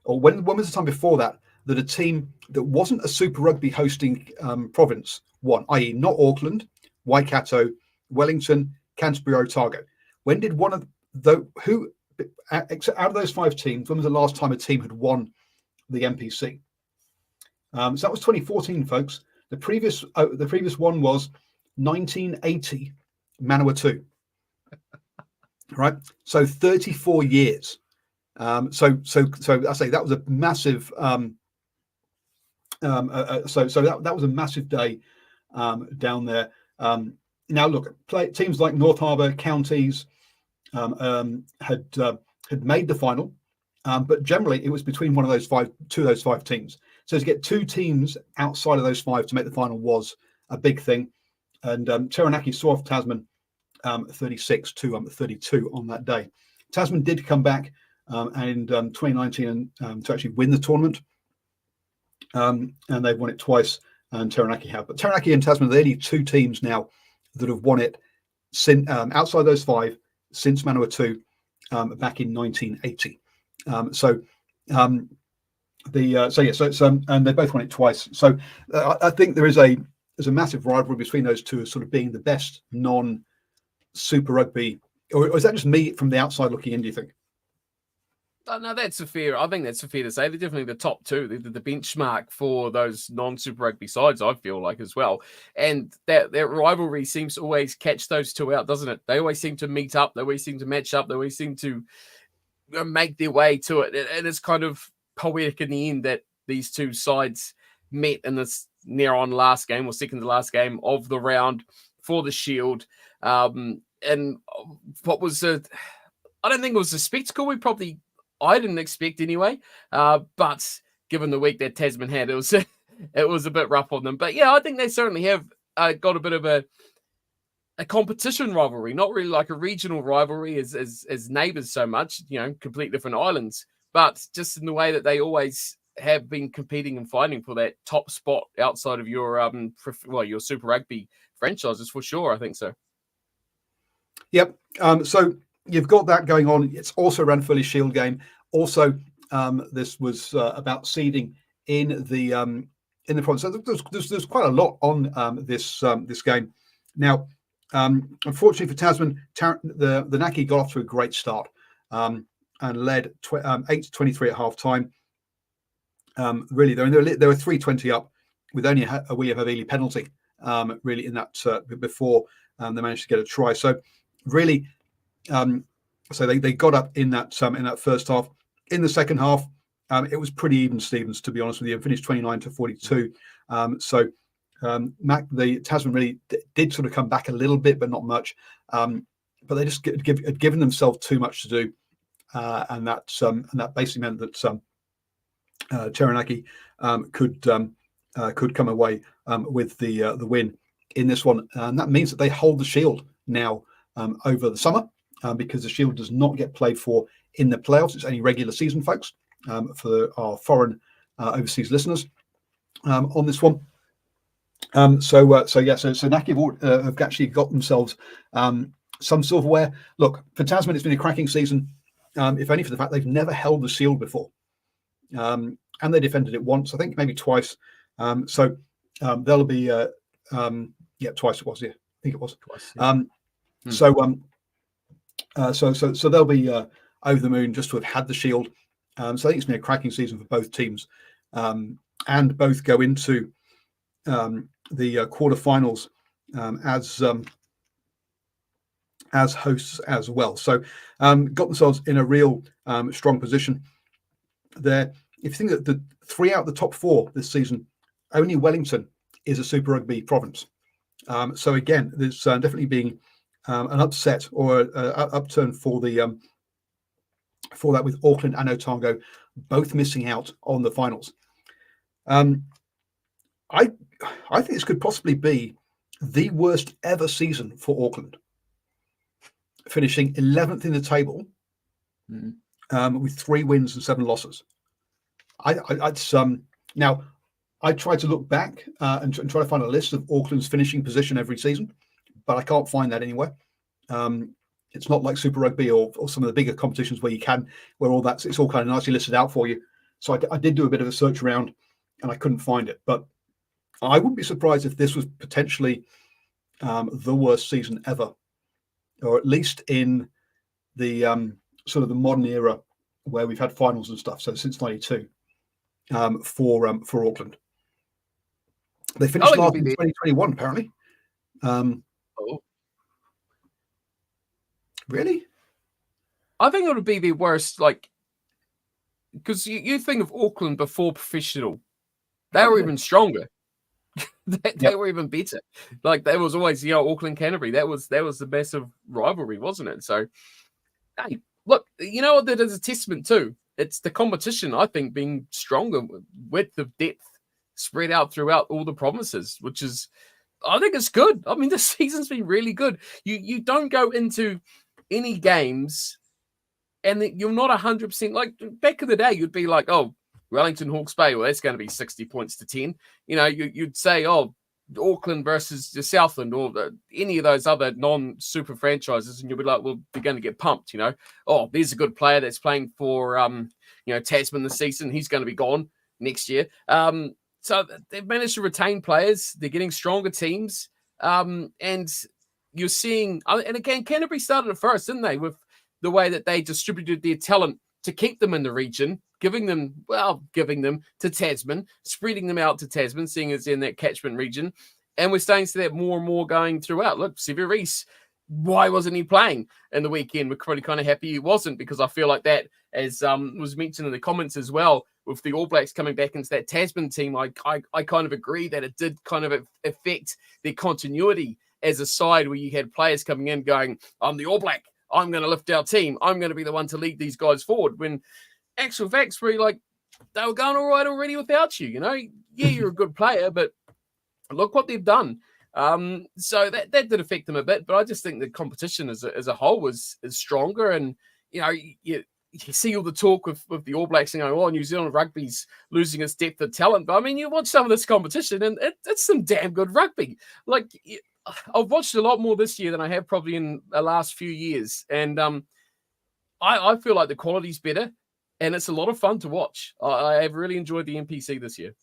or when was the time before that a team that wasn't a Super Rugby hosting province won, i.e. not Auckland, Waikato, Wellington, Canterbury or Otago? When did one of out of those five teams, when was the last time a team had won the NPC? So that was 2014, folks. The previous one was 1980, Manawatu. Right, so 34 years. So I say that was a massive. That was a massive day down there. Now look, teams like North Harbour, Counties had made the final, but generally it was between two of those five teams. So to get two teams outside of those five to make the final was a big thing. And Taranaki saw off Tasman 36-32 on that day. Tasman did come back in 2019 to actually win the tournament, and they've won it twice, and Taranaki have. But Taranaki and Tasman are the only two teams now that have won it since outside those five since Manawatu back in 1980. And they both won it twice. So I think there's a massive rivalry between those two as sort of being the best non-Super Rugby, or is that just me from the outside looking in, do you think? No, I think that's fair to say. They're definitely the top two. They're the benchmark for those non-Super Rugby sides, I feel like, as well. And that rivalry seems to always catch those two out, doesn't it? They always seem to meet up. They always seem to match up. They always seem to make their way to it. And it's kind of poetic in the end that these two sides met in this near on last game, or second to last game of the round for the Shield. And what was I don't think it was a spectacle. I didn't expect anyway. But given the week that Tasman had, it was a bit rough on them. But yeah, I think they certainly have got a bit of a competition rivalry, not really like a regional rivalry as neighbours so much, complete different islands, but just in the way that they always have been competing and fighting for that top spot outside of your your Super Rugby franchises, for sure. I think so. Yep. So you've got that going on. It's also a Ranfurly Shield game. Also, this was about seeding in the province. So there's quite a lot on this game. Now, unfortunately for Tasman, the Naki got off to a great start and led 8-23 at half time. Really, they were 3-20 up with only a William Havili penalty. Really, in that before they managed to get a try. So really, so they got up in that first half. In the second half, it was pretty even Stevens, to be honest with you. It finished 29-42. The Tasman really did sort of come back a little bit, but not much. but they just had given themselves too much to do, and that basically meant that Taranaki could come away with the win in this one, and that means that they hold the Shield now over the summer, because the Shield does not get played for in the playoffs. It's only regular season, folks, for our foreign overseas listeners on this one. So Naki have actually got themselves some silverware. Look, for Tasman, it's been a cracking season, if only for the fact they've never held the Shield before. And they defended it once, I think, maybe twice. They'll be twice it was, yeah. I think it was twice. Yeah. So they'll be over the moon just to have had the Shield. So I think it's been a cracking season for both teams, and both go into the quarterfinals as hosts as well. So got themselves in a real strong position there. If you think that the 3 out of the top 4 this season, only Wellington is a Super Rugby province. So again, there's definitely being an upset or an upturn for the for that, with Auckland and Otago both missing out on the finals. I think this could possibly be the worst ever season for Auckland, finishing 11th in the table with 3 wins and 7 losses. Now, I tried to look back and try to find a list of Auckland's finishing position every season, but I can't find that anywhere. It's not like Super Rugby or some of the bigger competitions where it's all kind of nicely listed out for you. So I did do a bit of a search around, and I couldn't find it. But I wouldn't be surprised if this was potentially the worst season ever, or at least in the sort of the modern era where we've had finals and stuff. So since '92 for Auckland, they finished last in 2021 apparently. Really? I think it would be the worst, because you think of Auckland before professional, they were even stronger. They were even better. There was always, Auckland Canterbury. That was the massive rivalry, wasn't it? So, hey, look, you know what that is a testament to? It's the competition, I think, being stronger, width of depth spread out throughout all the provinces, which is, I think it's good. I mean, the season's been really good. You don't go into any games and you're not 100%. Like back in the day, you'd be like, oh, Wellington Hawke's Bay, well, that's going to be 60 points to 10. You'd say, oh, Auckland versus the Southland or any of those other non-super franchises, and you'll be like, well, they're going to get pumped, Oh, there's a good player that's playing for, Tasman this season. He's going to be gone next year. So they've managed to retain players. They're getting stronger teams. And you're seeing, and again, Canterbury started it first, didn't they? With the way that they distributed their talent to keep them in the region, giving them to Tasman, spreading them out to Tasman, seeing as in that catchment region. And we're starting to see that more and more going throughout. Look, Sevier Reese, why wasn't he playing in the weekend? We're pretty kind of happy he wasn't, because I feel like that, as was mentioned in the comments as well, with the All Blacks coming back into that Tasman team, I kind of agree that it did kind of affect their continuity as a side, where you had players coming in going, I'm the All Black, I'm going to lift our team, I'm going to be the one to lead these guys forward, when actual facts were like, they were going all right already without you, Yeah, you're a good player, but look what they've done. So that did affect them a bit, but I just think the competition as a whole is stronger. And, you see all the talk with the All Blacks saying, oh, New Zealand rugby's losing its depth of talent. But I mean, you watch some of this competition and it's some damn good rugby. I've watched a lot more this year than I have probably in the last few years. And I feel like the quality's better and it's a lot of fun to watch. I have really enjoyed the NPC this year.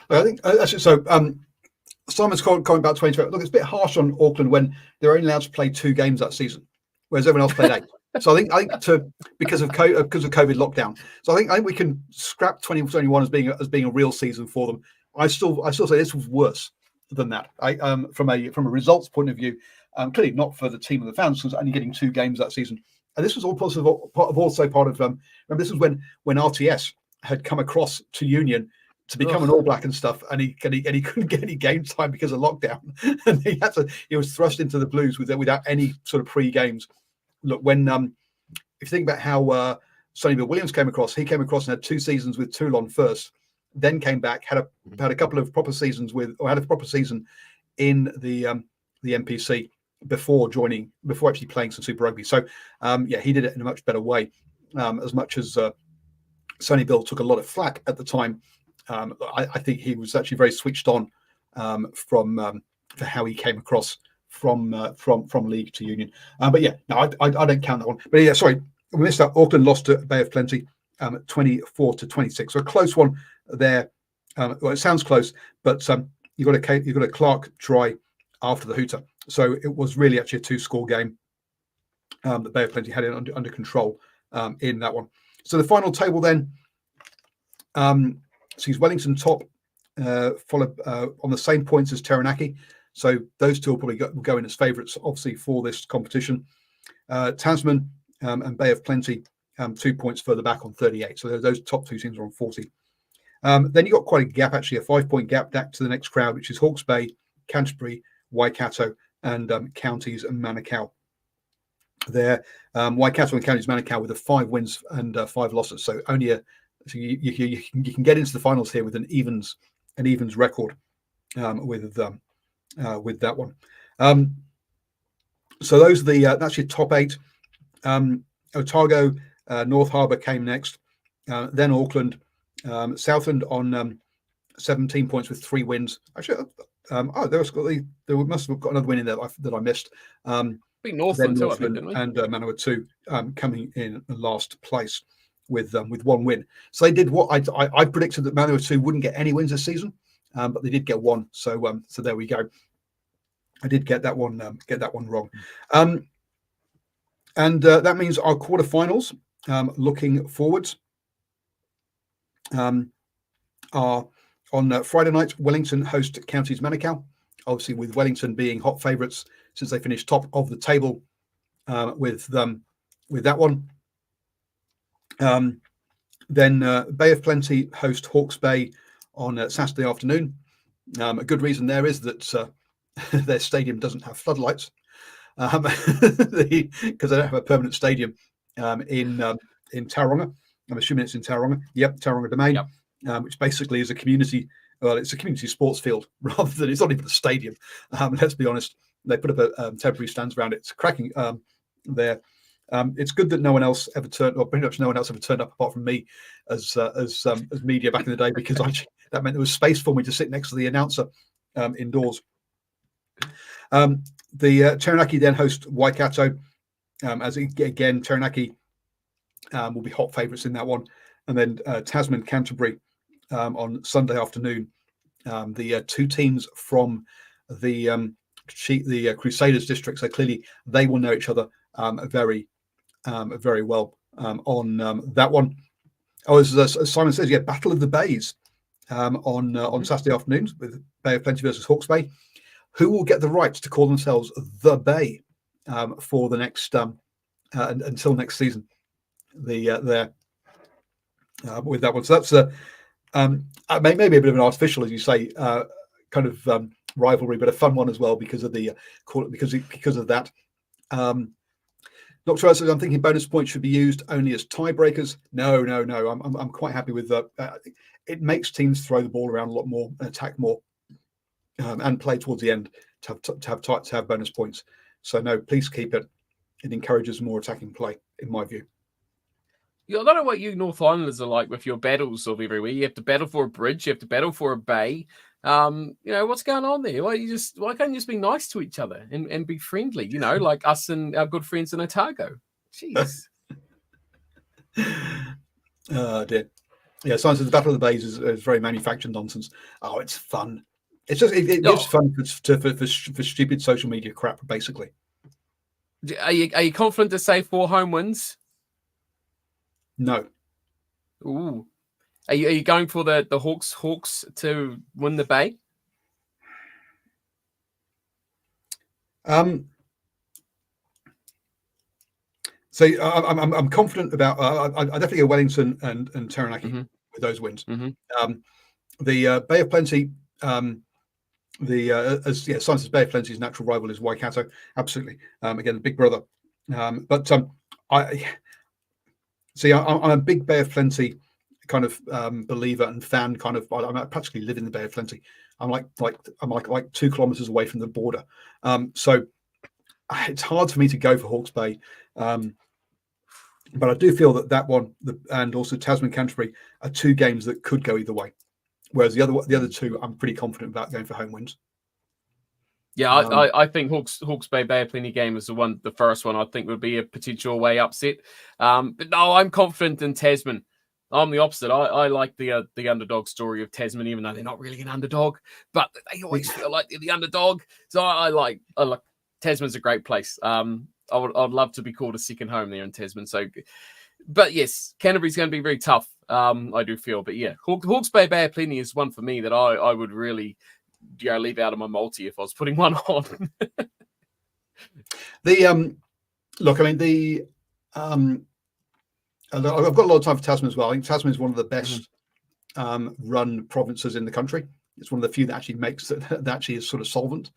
I think actually, so Simon's calling about 2020. Look, it's a bit harsh on Auckland when they're only allowed to play 2 games that season, whereas everyone else played 8. So I think because of COVID lockdown. So I think we can scrap 2021 as being a real season for them. I still say this was worse than that. From a results point of view, clearly not for the team and the fans, because only getting 2 games that season. And this was all part of remember, this was when RTS had come across to Union to become an All Black and stuff, and he couldn't get any game time because of lockdown, and he was thrust into the Blues without any sort of pre-games. Look, when if you think about how Sonny Bill Williams came across, he came across and had 2 seasons with Toulon first, then came back, had a couple of proper seasons had a proper season in the NPC before actually playing some Super Rugby. So he did it in a much better way. As much as Sonny Bill took a lot of flack at the time, I think he was actually very switched on for how he came across from league to union. But yeah, no, I don't count that one. But yeah, sorry, we missed out. Auckland lost to Bay of Plenty 24-26. So a close one there. Well, it sounds close, but you got a Clark try after the hooter. So it was really actually a 2-score game. The Bay of Plenty had it under control in that one. So the final table then. Sees Wellington top, followed on the same points as Taranaki. So those two will probably go in as favourites, obviously, for this competition. Tasman and Bay of Plenty 2 points further back on 38. So those top 2 teams are on 40. Then you got quite a gap, actually, a 5-point gap back to the next crowd, which is Hawke's Bay, Canterbury, Waikato, and Counties and Manukau. There, Waikato and Counties Manukau with the 5 wins and 5 losses. So only so you can get into the finals here with an evens record with that one. So those are that's your top 8. Otago, North Harbour came next, then Auckland, Southland on 17 points with 3 wins. Actually, there must have got another win in there that I missed. I think Northland too, didn't we? And Manawatu coming in last place with 1 win. So they did what I predicted, that Manawatu wouldn't get any wins this season, but they did get 1. So there we go. I did get that one wrong. And that means our quarterfinals, looking forwards, are on Friday night. Wellington host Counties Manukau, obviously with Wellington being hot favourites since they finished top of the table with that one. Then Bay of Plenty host Hawke's Bay on Saturday afternoon. A good reason there is that their stadium doesn't have floodlights, because they don't have a permanent stadium in Tauranga. I'm assuming it's in Tauranga. Yep, Tauranga Domain, which basically is a community. Well, it's a community sports field rather than, it's not even a stadium. Let's be honest. They put up a temporary stands around it. It's cracking there. It's good that no one else ever turned, or pretty much no one else ever turned up apart from me as media back in the day, because that meant there was space for me to sit next to the announcer indoors. The Taranaki then host Waikato, as again Taranaki will be hot favourites in that one, and then Tasman Canterbury on Sunday afternoon. The 2 teams from the Crusaders district, so clearly they will know each other very well on that one. As Simon says, Battle of the Bays on Saturday afternoons with Bay of Plenty versus Hawke's Bay. Who will get the right to call themselves the Bay for the next until next season? With that one, so that's maybe a bit of an artificial, as you say, kind of rivalry, but a fun one as well because of that. Dr. says, I'm thinking bonus points should be used only as tiebreakers. No. I'm quite happy with that. It makes teams throw the ball around a lot more, attack more, and play towards the end to have bonus points. So no, please keep it. It encourages more attacking play, in my view. Yeah, I don't know what you North Islanders are like with your battles of everywhere. You have to battle for a bridge. You have to battle for a bay. What's going on there? Why can't you just be nice to each other and be friendly? Like us and our good friends in Otago. Jeez. Dear. Yeah, Science of the Battle of the Bays is very manufactured nonsense. Oh, it's fun. It's just it's fun for stupid social media crap, basically. Are you confident to say 4 home wins? No. Ooh. Are you going for the Hawks to win the Bay? So I'm confident about. I definitely go Wellington and Taranaki with those wins. The Bay of Plenty, Science's Bay of Plenty's natural rival is Waikato. Absolutely, again, the big brother. But I'm a big Bay of Plenty kind of believer and fan. Kind of, I practically live in the Bay of Plenty. I'm like 2 kilometers away from the border. So it's hard for me to go for Hawke's Bay. But I do feel that one and also Tasman Canterbury are two games that could go either way. Whereas the other two, I'm pretty confident about going for home wins. Yeah, I think Hawke's Bay of Plenty game is the first one I think would be a potential away upset. But no, I'm confident in Tasman. I'm the opposite. I like the underdog story of Tasman, even though they're not really an underdog, but they always feel like they're the underdog. So I like Tasman's a great place. I'd love to be called a second home there in Tasman. So, but yes, Canterbury's going to be very tough. I do feel, but yeah, Hawke's Bay of Plenty is one for me that I would really leave out of my multi if I was putting one on. Look, I mean I've got a lot of time for Tasman as well. I think Tasman is one of the best run provinces in the country. It's one of the few that actually makes that actually is sort of solvent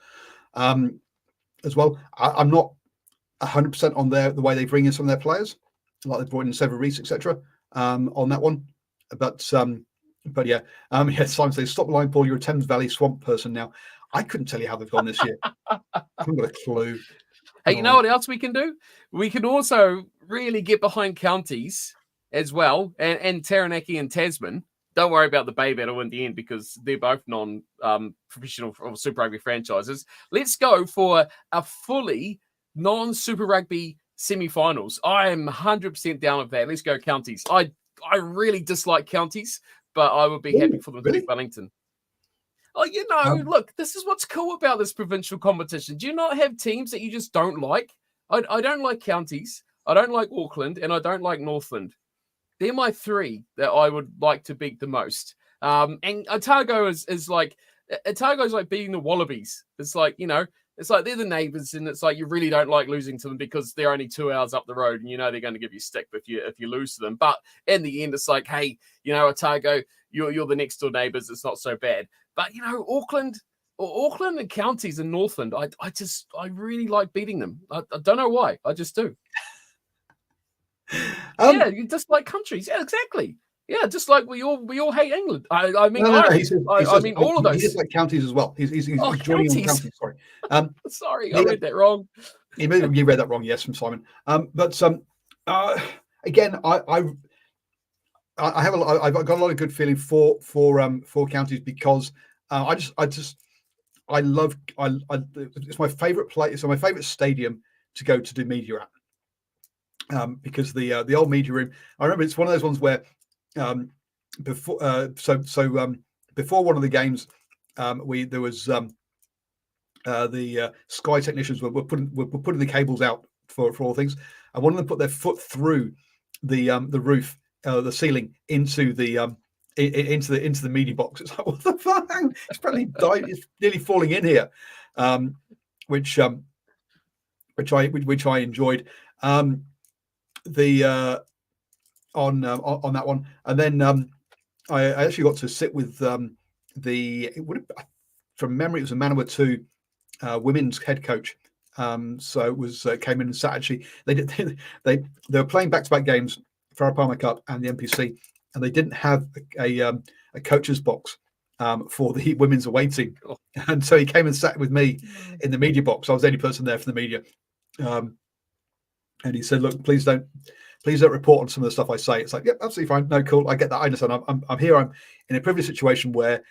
as well. I'm not 100% on the way they bring in some of their players, like they brought in Sever Reese, etc. On that one, but yeah, Simon says, stop the line, Paul. You're a Thames Valley Swamp person now. I couldn't tell you how they've gone this year. I haven't got a clue. Hey, you know what else we can do? We can also really get behind counties as well, and Taranaki and Tasman. Don't worry about the Bay battle in the end because they're both non-professional or Super Rugby franchises. Let's go for a fully non-Super Rugby semi-finals. I am 100% down with that. Let's go counties. I really dislike counties, but I would be happy for them to beat Wellington. Oh, look, this is what's cool about this provincial competition. Do you not have teams that you just don't like? I don't like counties. I don't like Auckland, and I don't like Northland. They're my three that I would like to beat the most. And Otago is like Otago's like beating the Wallabies. It's like, it's like they're the neighbours, and it's like you really don't like losing to them because they're only 2 hours up the road, and they're going to give you stick if you lose to them. But in the end, it's like, hey, Otago, you're the next door neighbours. It's not so bad. But Auckland and counties and Northland, I really like beating them. I don't know why. I just do. Yeah, you just like countries. Yeah, exactly. Yeah, just like we all hate England. I mean, all of those. He just like counties as well. He's joining on counties. Sorry, sorry, I read that wrong. You read that wrong. Yes, from Simon. But again, I've got a lot of good feeling for counties because it's my favorite place. It's my favorite stadium to go to do media at. Because the old media room, I remember it's one of those ones where before one of the games, there was the Sky technicians were putting the cables out for all things, and one of them put their foot through the roof, the ceiling into the media box. It's like, what the fuck? It's probably died. It's nearly falling in here, which I enjoyed. On that one, and then I actually got to sit with from memory, it was a Manawatu women's head coach. So it was came in and sat. Actually, they were playing back-to-back games, Farah Palmer Cup and the NPC, and they didn't have a coach's box for the women's away team, and so he came and sat with me in the media box. I was the only person there for the media. And he said, "Look, please don't report on some of the stuff I say." It's like, yep, absolutely fine. No, cool. I get that. I understand. I'm here. I'm in a privileged situation where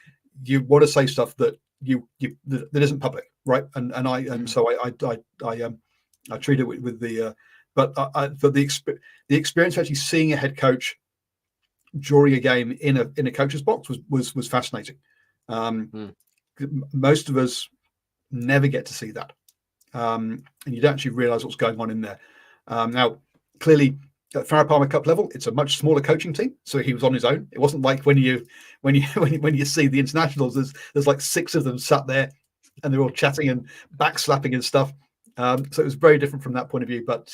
you want to say stuff that that isn't public, right? So I treat it with the but the experience of actually seeing a head coach during a game in a coach's box was fascinating. Most of us never get to see that, and you don't actually realize what's going on in there. Now, clearly, at Farah Palmer Cup level, it's a much smaller coaching team, so he was on his own. It wasn't like when you see the internationals, there's like 6 of them sat there, and they're all chatting and backslapping and stuff. So it was very different from that point of view. But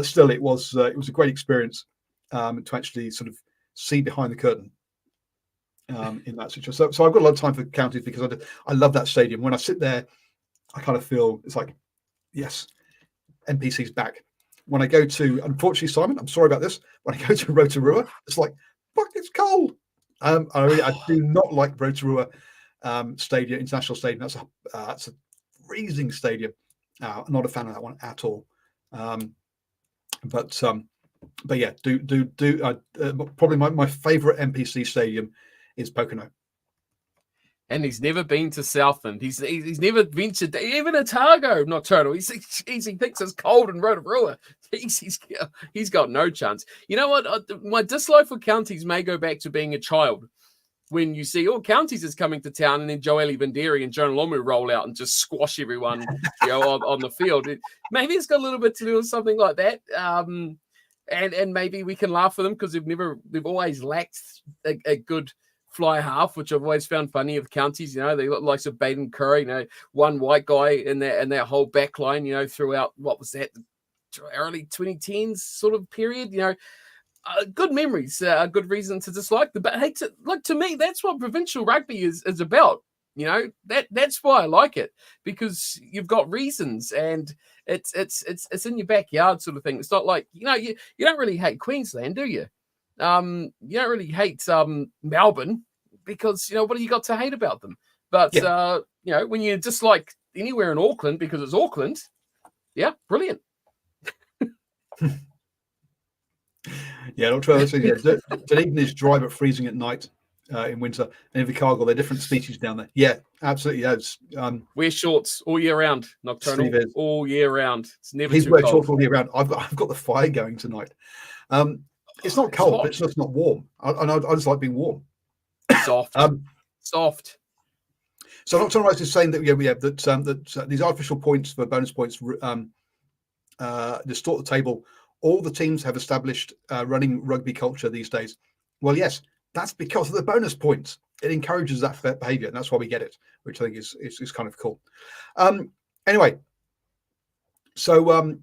still, it was a great experience to actually sort of see behind the curtain. in that situation. So I've got a lot of time for counties because I love that stadium. When I sit there, I kind of feel it's like, yes, NPC's back. When I go to, unfortunately, Simon, I'm sorry about this. When I go to Rotorua, it's like, fuck, it's cold. I do not like Rotorua Stadium, International Stadium. That's a freezing stadium. I'm not a fan of that one at all. But yeah, probably my favorite NPC stadium is Pocono. And he's never been to Southland. He's never ventured even Otago Nocturnal. He thinks it's cold in Rotorua. He's got no chance. You know what? My dislike for counties may go back to being a child. When you see, counties is coming to town, and then Joeli Vanderi and Jonah Lomu roll out and just squash everyone, on the field. Maybe it's got a little bit to do with something like that. And maybe we can laugh at them because they've always lacked a good fly half, which I've always found funny of counties. They look like some Baden Curry, one white guy in their whole back line, throughout, what was that, the early 2010s sort of period, good memories, a good reason to dislike them. But hey, to me, that's what provincial rugby is about. That's why I like it, because you've got reasons, and it's in your backyard sort of thing. It's not like, you don't really hate Queensland, do you? You don't really hate Melbourne, because what do you got to hate about them? But when you dislike anywhere in Auckland because it's Auckland, yeah, brilliant. Yeah, not true. Dunedin is dry but freezing at night in winter. And Invercargill, they're different species down there. Yeah, absolutely. Yeah, wear shorts all year round, Nocturnal, all year round. It's never he's too wearing cold. shorts all year round. I've got the fire going tonight. It's not cold, but it's just not warm. I just like being warm. Soft. Soft. So Nocturnal Rice is saying that that these artificial points for bonus points distort the table. All the teams have established running rugby culture these days. Well, yes, that's because of the bonus points. It encourages that behaviour, and that's why we get it, which I think is kind of cool. Anyway, so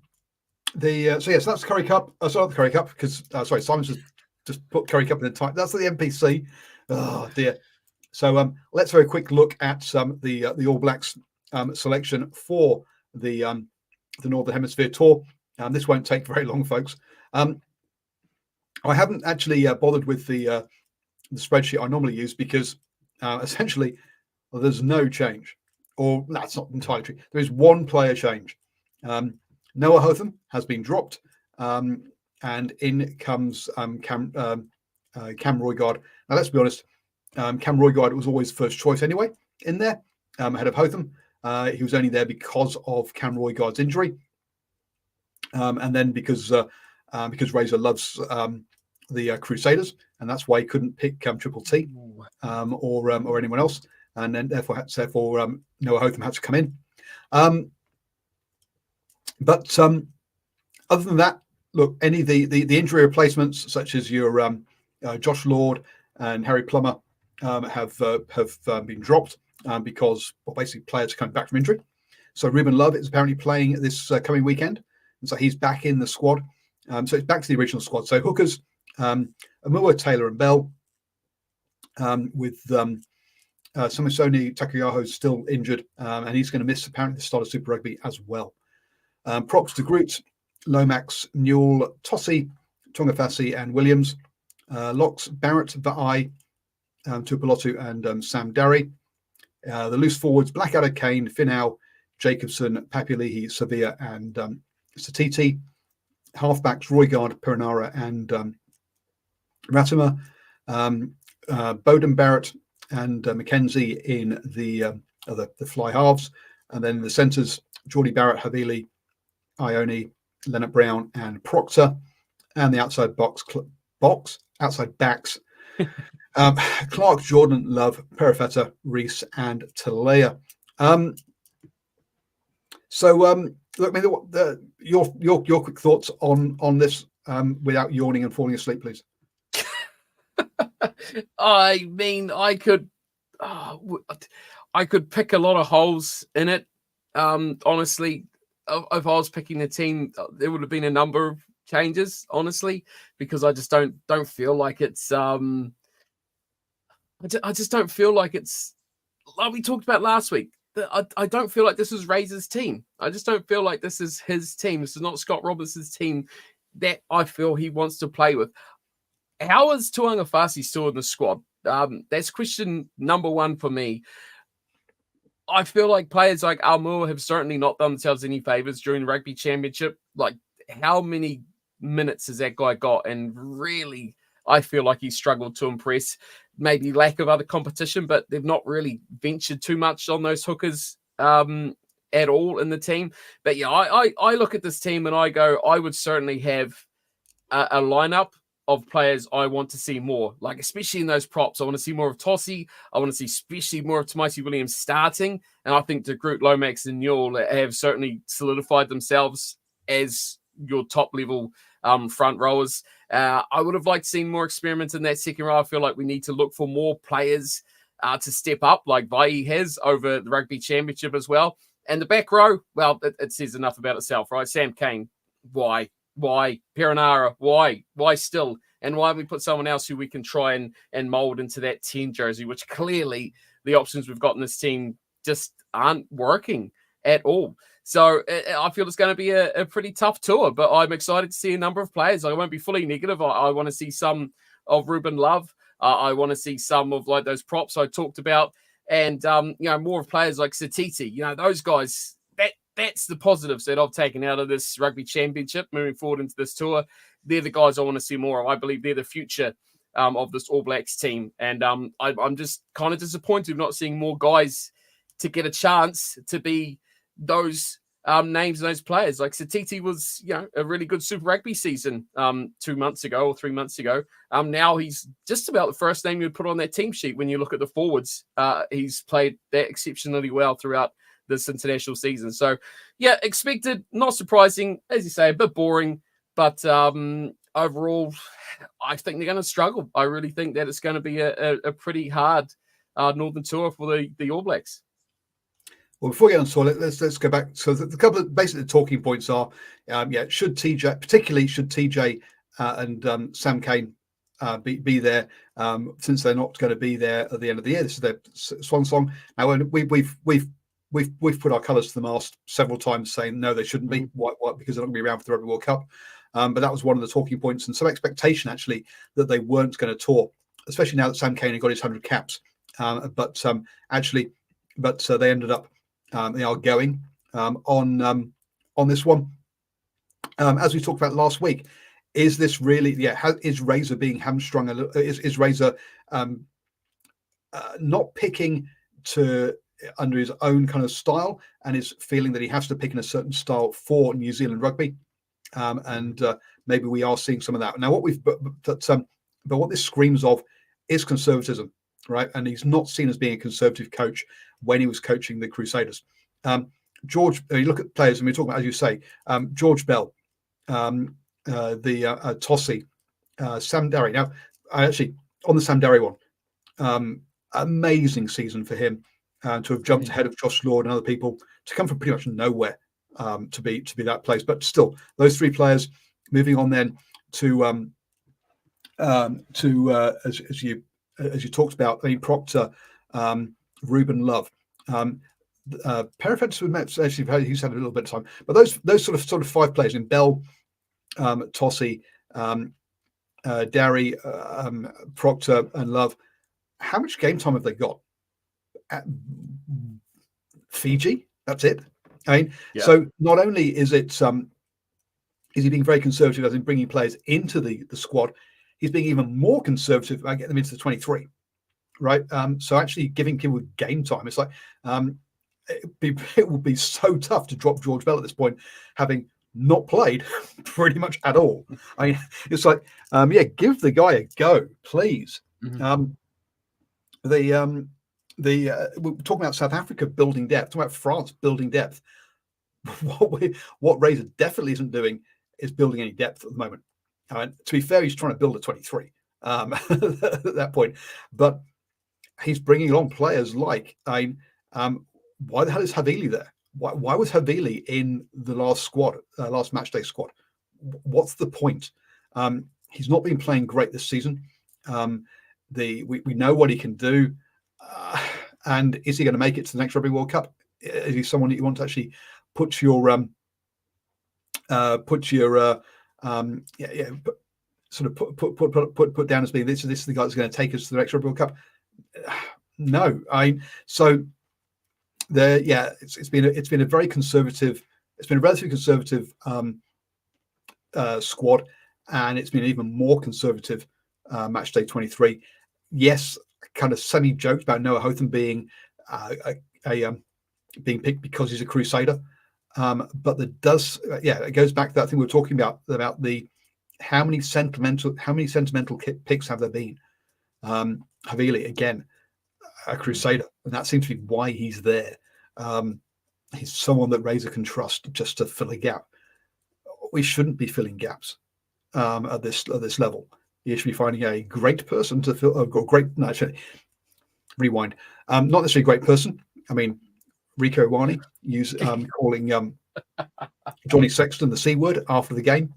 that's Curry Cup. Sorry, not the Curry Cup, because Simon's just put Curry Cup in the title. That's the NPC. Oh dear. So let's have a quick look at the All Blacks selection for the Northern Hemisphere tour. This won't take very long, folks. I haven't actually bothered with the spreadsheet I normally use, because essentially there's no change. Or that's not entirely true. There is one player change. Noah Hotham has been dropped, and in comes Cam Roigard. Now, let's be honest, Cam Roigard was always first choice anyway in there, ahead of Hotham. He was only there because of Cam Roigard's injury. And then because Razor loves the Crusaders, and that's why he couldn't pick Triple T or anyone else, and then therefore Noah Hotham had to come in. But other than that, look, any the injury replacements such as your Josh Lord and Harry Plummer have been dropped because basically players are coming back from injury. So Ruben Love is apparently playing this coming weekend. And so he's back in the squad. So it's back to the original squad. So hookers, Amua, Taylor, and Bell, with Samisoni Takuyaho still injured, and he's going to miss apparently the start of Super Rugby as well. Props to Groot, Lomax, Newell, Tossi, Tongafasi, and Williams. Locks, Barrett, Va'ai, Tupelotu, and Sam Darry. The loose forwards, Blackadder, Kane, Finau, Jacobson, Papulihi, Sevilla, and Satiti. Halfbacks, Roigard, Perinara, and Ratima. Bowden, Barrett, and Mackenzie in the fly halves. And then the centres, Geordie Barrett, Havili, Ione, Leonard Brown, and Proctor. And the outside outside backs, Clark, Jordan, Love, Perifetta, Reese, and Talea. Look, your quick thoughts on this without yawning and falling asleep, please. I mean, I could pick a lot of holes in it. Honestly, if I was picking the team, there would have been a number of changes, honestly, because I just don't feel like it's I just don't feel like it's like we talked about last week. I don't feel like this is Razor's team. I just don't feel like this is his team. This is not Scott Robertson's team that I feel he wants to play with. How is Tuangafasi still in the squad? That's question number one for me. I feel like players like Almur have certainly not done themselves any favors during the rugby championship. Like, how many minutes has that guy got? And really, I feel like he's struggled to impress. Maybe lack of other competition, but they've not really ventured too much on those hookers at all in the team. But yeah, I look at this team and I go, I would certainly have a lineup of players I want to see more, like especially in those props. I want to see more of Tossie. I want to see especially more of Tamaiti Williams starting. And I think De Groot, Lomax, and Newell have certainly solidified themselves as your top level front rowers. I would have liked seeing more experiments in that second row. I feel like we need to look for more players to step up, like Vai has over the rugby championship as well. And the back row, well, it says enough about itself, right? Sam Cane, why? Perenara, why still? And why we put someone else who we can try and mold into that 10 jersey, which clearly the options we've got in this team just aren't working at all. So I feel it's going to be a pretty tough tour, but I'm excited to see a number of players. I won't be fully negative. I want to see some of Ruben Love. I want to see some of like those props I talked about, and more of players like Satiti. Those guys. That's the positives that I've taken out of this rugby championship moving forward into this tour. They're the guys I want to see more of. I believe they're the future of this All Blacks team. And I'm just kind of disappointed not seeing more guys to get a chance to be those names and those players. Like Satiti was, a really good Super Rugby season 2 months ago or 3 months ago. Now he's just about the first name you'd put on that team sheet when you look at the forwards. He's played that exceptionally well throughout this international season. So, yeah, expected, not surprising, as you say, a bit boring, but overall, I think they're going to struggle. I really think that it's going to be a pretty hard Northern Tour for the All Blacks. Well, before we get on tour, let's go back. So the couple of basically the talking points are, should TJ and Sam Cane be there, since they're not going to be there at the end of the year. This is their swan song. Now, we've put our colours to the mast several times, saying no, they shouldn't be. Why? Because they're not going to be around for the Rugby World Cup. But that was one of the talking points, and some expectation actually that they weren't going to tour, especially now that Sam Cane had got his 100 caps. But they ended up. They are going on this one. As we talked about last week, is this really? Is Razor being hamstrung? Is Razor not picking to under his own kind of style, and is feeling that he has to pick in a certain style for New Zealand rugby? And maybe we are seeing some of that now. But what this screams of is conservatism, right? And he's not seen as being a conservative coach when he was coaching the Crusaders. George, you look at players, and we're talking about, as you say, George Bell, Tossie, Sam Derry. Now, actually, on the Sam Derry one, amazing season for him to have jumped ahead of Josh Lord and other people, to come from pretty much nowhere to be that place. But still, those three players moving on then to as you talked about, Proctor, Ruben Love. Perifetus actually he's had a little bit of time, but those sort of five players in Bell, Tossie, Derry, Proctor, and Love. How much game time have they got? At Fiji, that's it. I mean, so not only is it is he being very conservative as in bringing players into the squad, he's being even more conservative about getting them into the 23. Right. So actually giving people game time, it's like it would be so tough to drop George Bell at this point, having not played pretty much at all. I mean, it's like, give the guy a go, please. Mm-hmm. We're talking about South Africa building depth, talking about France building depth. What Razor definitely isn't doing is building any depth at the moment. To be fair, he's trying to build a 23 at that point, but he's bringing along players like, why the hell is Havili there? Why was Havili in the last match day squad? What's the point? He's not been playing great this season. We know what he can do, and is he going to make it to the next Rugby World Cup? Is he someone that you want to actually put your sort of put down as being this is the guy that's going to take us to the next Rugby World Cup? No, it's been a very conservative. It's been a relatively conservative squad, and it's been even more conservative match day 23. Yes, kind of semi joked about Noah Hotham being being picked because he's a Crusader, but it goes back to that thing we were talking about the how many sentimental picks have there been. Havili again, a Crusader, and that seems to be why he's there. He's someone that Razor can trust just to fill a gap. We shouldn't be filling gaps at this level. You should be finding a great person to fill. Rewind. Not necessarily a great person. I mean, Rico Iwani calling Johnny Sexton the C word after the game.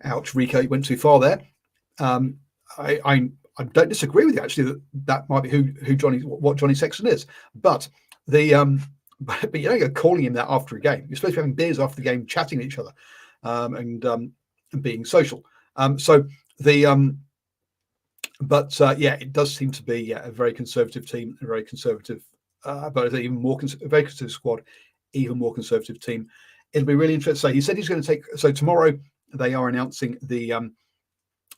Ouch, Rico, you went too far there. I don't disagree with you actually that might be what Johnny Sexton is, but but you don't go calling him that after a game. You're supposed to be having beers after the game, chatting to each other, and being social. It does seem to be a very conservative team, a very conservative, but even more a very conservative squad, even more conservative team. It'll be really interesting. So he said he's going to take. So tomorrow they are announcing the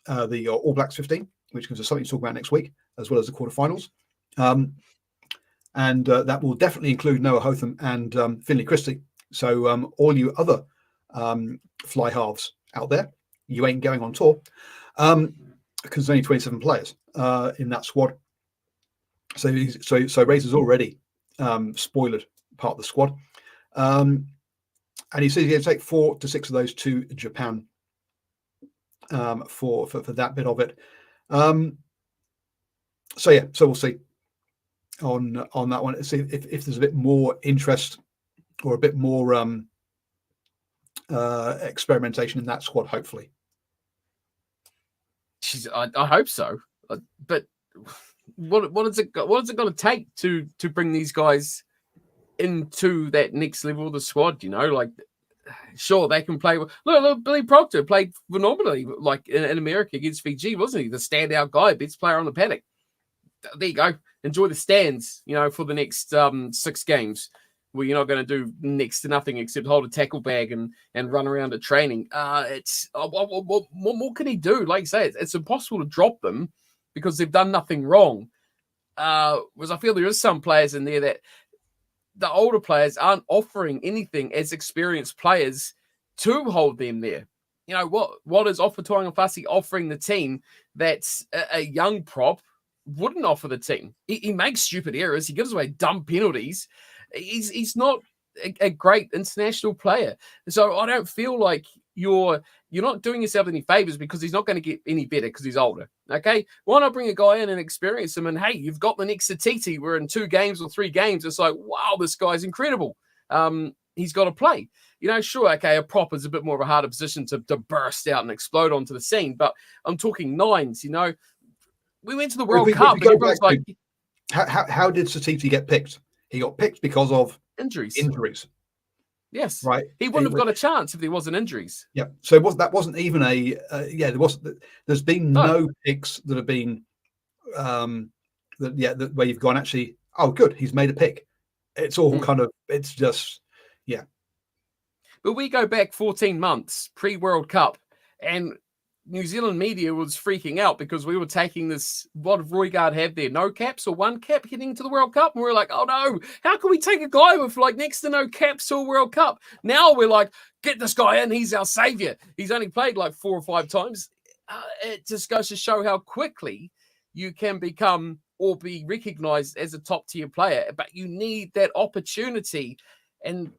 All Blacks 15, which gives us something to talk about next week, as well as the quarterfinals. And that will definitely include Noah Hotham and Finlay Christie. So all you other fly halves out there, you ain't going on tour, because there's only 27 players in that squad. So Razor's already spoiled part of the squad, and he says he's going to take 4 to 6 of those to Japan for that bit of it. So we'll see on that one. See if there's a bit more interest or a bit more experimentation in that squad. Hopefully, I hope so. But what is it going to take to bring these guys into that next level of the squad? Sure, they can play. Look, Billy Proctor played phenomenally, like in America against Fiji, wasn't he? The standout guy, best player on the paddock. There you go. Enjoy the stands, for the next 6 games, where you're not going to do next to nothing except hold a tackle bag and run around at training. What more can he do? Like I say, it's impossible to drop them because they've done nothing wrong. Whereas I feel there is some players in there that the older players aren't offering anything as experienced players to hold them there. What is Ofa Tuangafasi offering the team that's a young prop wouldn't offer the team? He makes stupid errors. He gives away dumb penalties. He's not a great international player. So I don't feel like you're not doing yourself any favors because he's not going to get any better because he's older. Okay, why not bring a guy in and experience him? And hey, you've got the next Satiti. We're in 2 games or 3 games. It's like, wow, this guy's incredible. He's got to play. Sure, okay, a prop is a bit more of a harder position to burst out and explode onto the scene. But I'm talking 9s. We went to the World Cup and everyone's like, how did Satiti get picked? He got picked because of injuries. Yes, right. He wouldn't have got a chance if there wasn't injuries. Yeah. So that wasn't even there wasn't. There's been no picks that have been where you've gone actually. Oh, good. He's made a pick. It's all kind of. It's just But we go back 14 months pre-World Cup, and New Zealand media was freaking out because we were taking this. What did Roygaard have there? No caps or 1 cap heading to the World Cup? And we were like, oh no, how can we take a guy with like next to no caps to a World Cup? Now we're like, get this guy in. He's our savior. He's only played like 4 or 5 times. It just goes to show how quickly you can become or be recognized as a top tier player. But you need that opportunity. And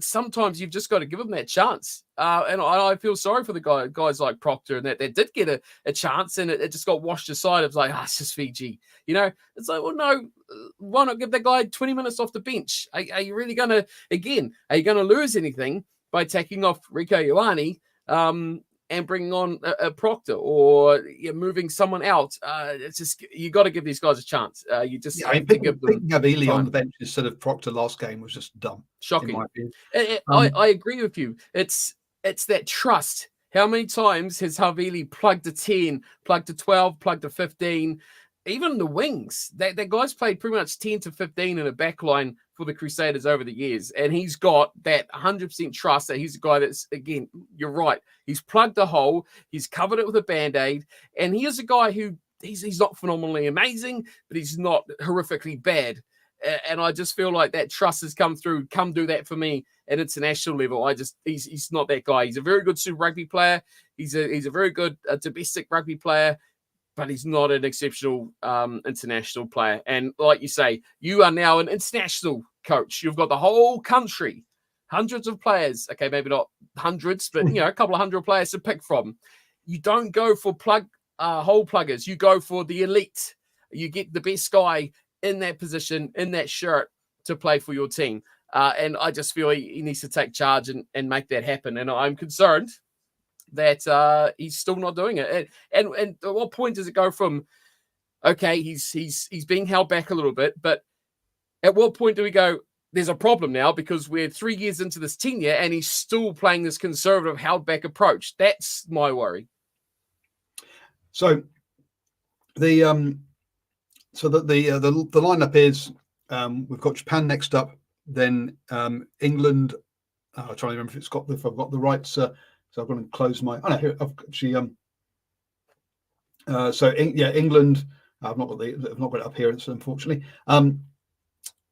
sometimes you've just got to give them that chance. And I feel sorry for the guys like Proctor and that did get a chance and it just got washed aside. It's like, it's just Fiji. It's like, well, no, why not give that guy 20 minutes off the bench? Are you really going to, again, are you going to lose anything by taking off Rico Ioane and bringing on a Proctor or moving someone out. It's just you got to give these guys a chance. You just have to give them picking Ely time. on the bench instead of Proctor last game was just dumb. Shocking. In my opinion. I agree with you. It's that trust. How many times has Havili plugged a 10, plugged a 12, plugged a 15? Even the wings, that guy's played pretty much 10 to 15 in a back line for the Crusaders over the years. And he's got that 100% trust that he's a guy that's, again, you're right. He's plugged a hole. He's covered it with a Band-Aid. And he is a guy who, he's not phenomenally amazing, but he's not horrifically bad. And I just feel like that trust has come through. Come do that for me at international level. He's not that guy. He's a very good Super Rugby player. He's a very good domestic rugby player, but he's not an exceptional international player. And like you say, you are now an international coach. You've got the whole country, hundreds of players. Okay, maybe not hundreds, but a couple of hundred players to pick from. You don't go for hole pluggers. You go for the elite. You get the best guy in that position, in that shirt, to play for your team. And I just feel he needs to take charge and make that happen. And I'm concerned that he's still not doing it. And at what point does it go from, okay, he's being held back a little bit, but at what point do we go, there's a problem now because we're 3 years into this tenure and he's still playing this conservative held back approach? That's my worry. So the lineup is we've got Japan next up, then England. I'm trying to remember if I've got the right. So I've got to close my. Oh no, here I've actually. England. I've not got it up here, unfortunately. But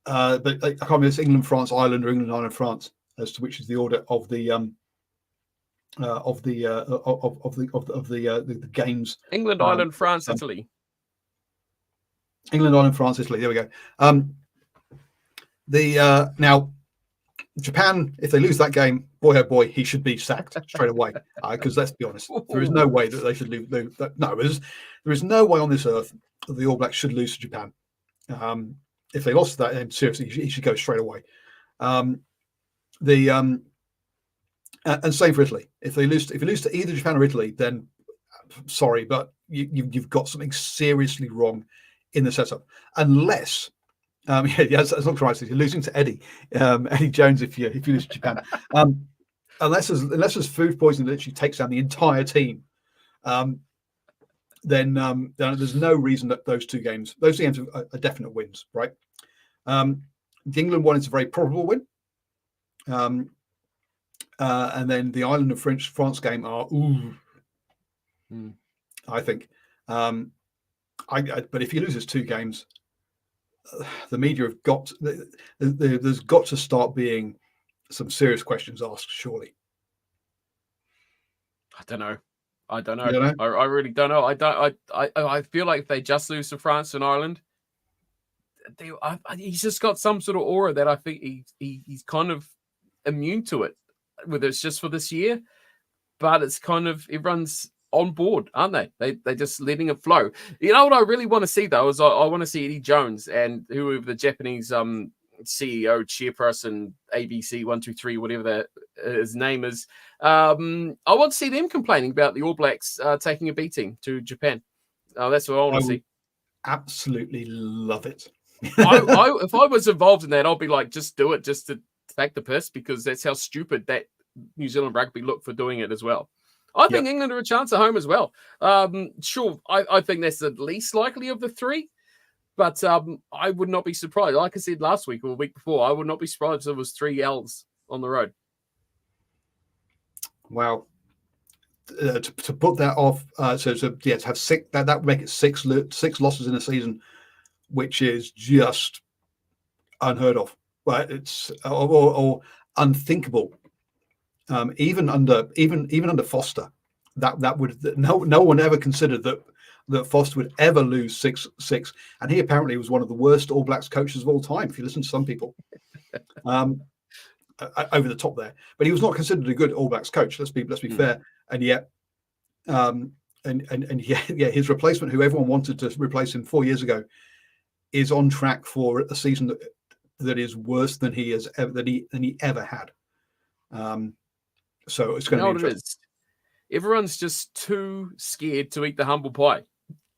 I can't remember. It's England, France, Ireland, or England, Ireland, France, as to which is the order of the games. England, Ireland, France, Italy. England, Ireland, France, Italy. There we go. Now Japan, if they lose that game, boy oh boy, he should be sacked straight away. Because let's be honest, there is no way that they should lose. No, there is no way on this earth that the All Blacks should lose to Japan. If they lost that, then seriously, he should go straight away. And same for Italy. If you lose to either Japan or Italy, then sorry, but you've got something seriously wrong in the setup. Unless, that's not right. You're losing to Eddie Jones if you lose to Japan. Unless there's food poisoning that literally takes down the entire team, then there's no reason that those two games are definite wins, right? The England one is a very probable win. And then the Ireland and France game are I think. But if he loses two games, the media have got there's got to start being some serious questions asked. Surely, I don't know. I really don't know. I feel like if they just lose to France and Ireland, he's just got some sort of aura that I think he's kind of immune to it. Whether it's just for this year, but it's kind of everyone's on board, aren't they? They're just letting it flow. You know what I really want to see though is I want to see Eddie Jones and whoever the Japanese CEO, chairperson, ABC 123, whatever his name is. I want to see them complaining about the All Blacks taking a beating to Japan. That's what I want to see. Absolutely love it. If I was involved in that, I'll be like, just do it, just to take the piss, because that's how stupid that New Zealand rugby look for doing it as well. I think England are a chance at home as well. Sure, I think that's the least likely of the three, but I would not be surprised. Like I said last week or the week before, I would not be surprised if it was 3 L's on the road. Wow. To put that off, to have six, that would make it six losses in a season, which is just unheard of. Right? It's or unthinkable. Even under Foster, that would no one ever considered that Foster would ever lose 6-6, and he apparently was one of the worst All Blacks coaches of all time. If you listen to some people, over the top there, but he was not considered a good All Blacks coach. Let's be fair, and yet, his replacement, who everyone wanted to replace him 4 years ago, is on track for a season that is worse than he ever had. So it's going to be interesting. everyone's just too scared to eat the humble pie.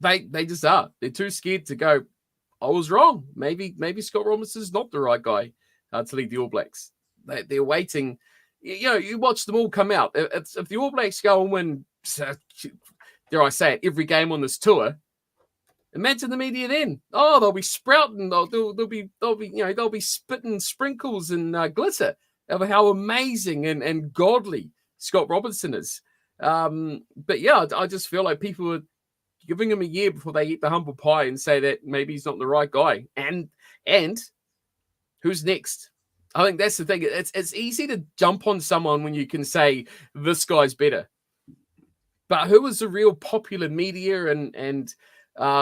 They just are. They're too scared to go, I was wrong. Maybe Scott Robinson's not the right guy to lead the All Blacks. They're waiting. You watch them all come out. If the All Blacks go and win, dare I say it, every game on this tour, imagine the media then. Oh, they'll be sprouting. They'll be spitting sprinkles and glitter over how amazing and godly Scott Robinson is. But yeah, I just feel like people are giving him a year before they eat the humble pie and say that maybe he's not the right guy. And who's next? I think that's the thing. It's easy to jump on someone when you can say this guy's better. But who is the real popular media and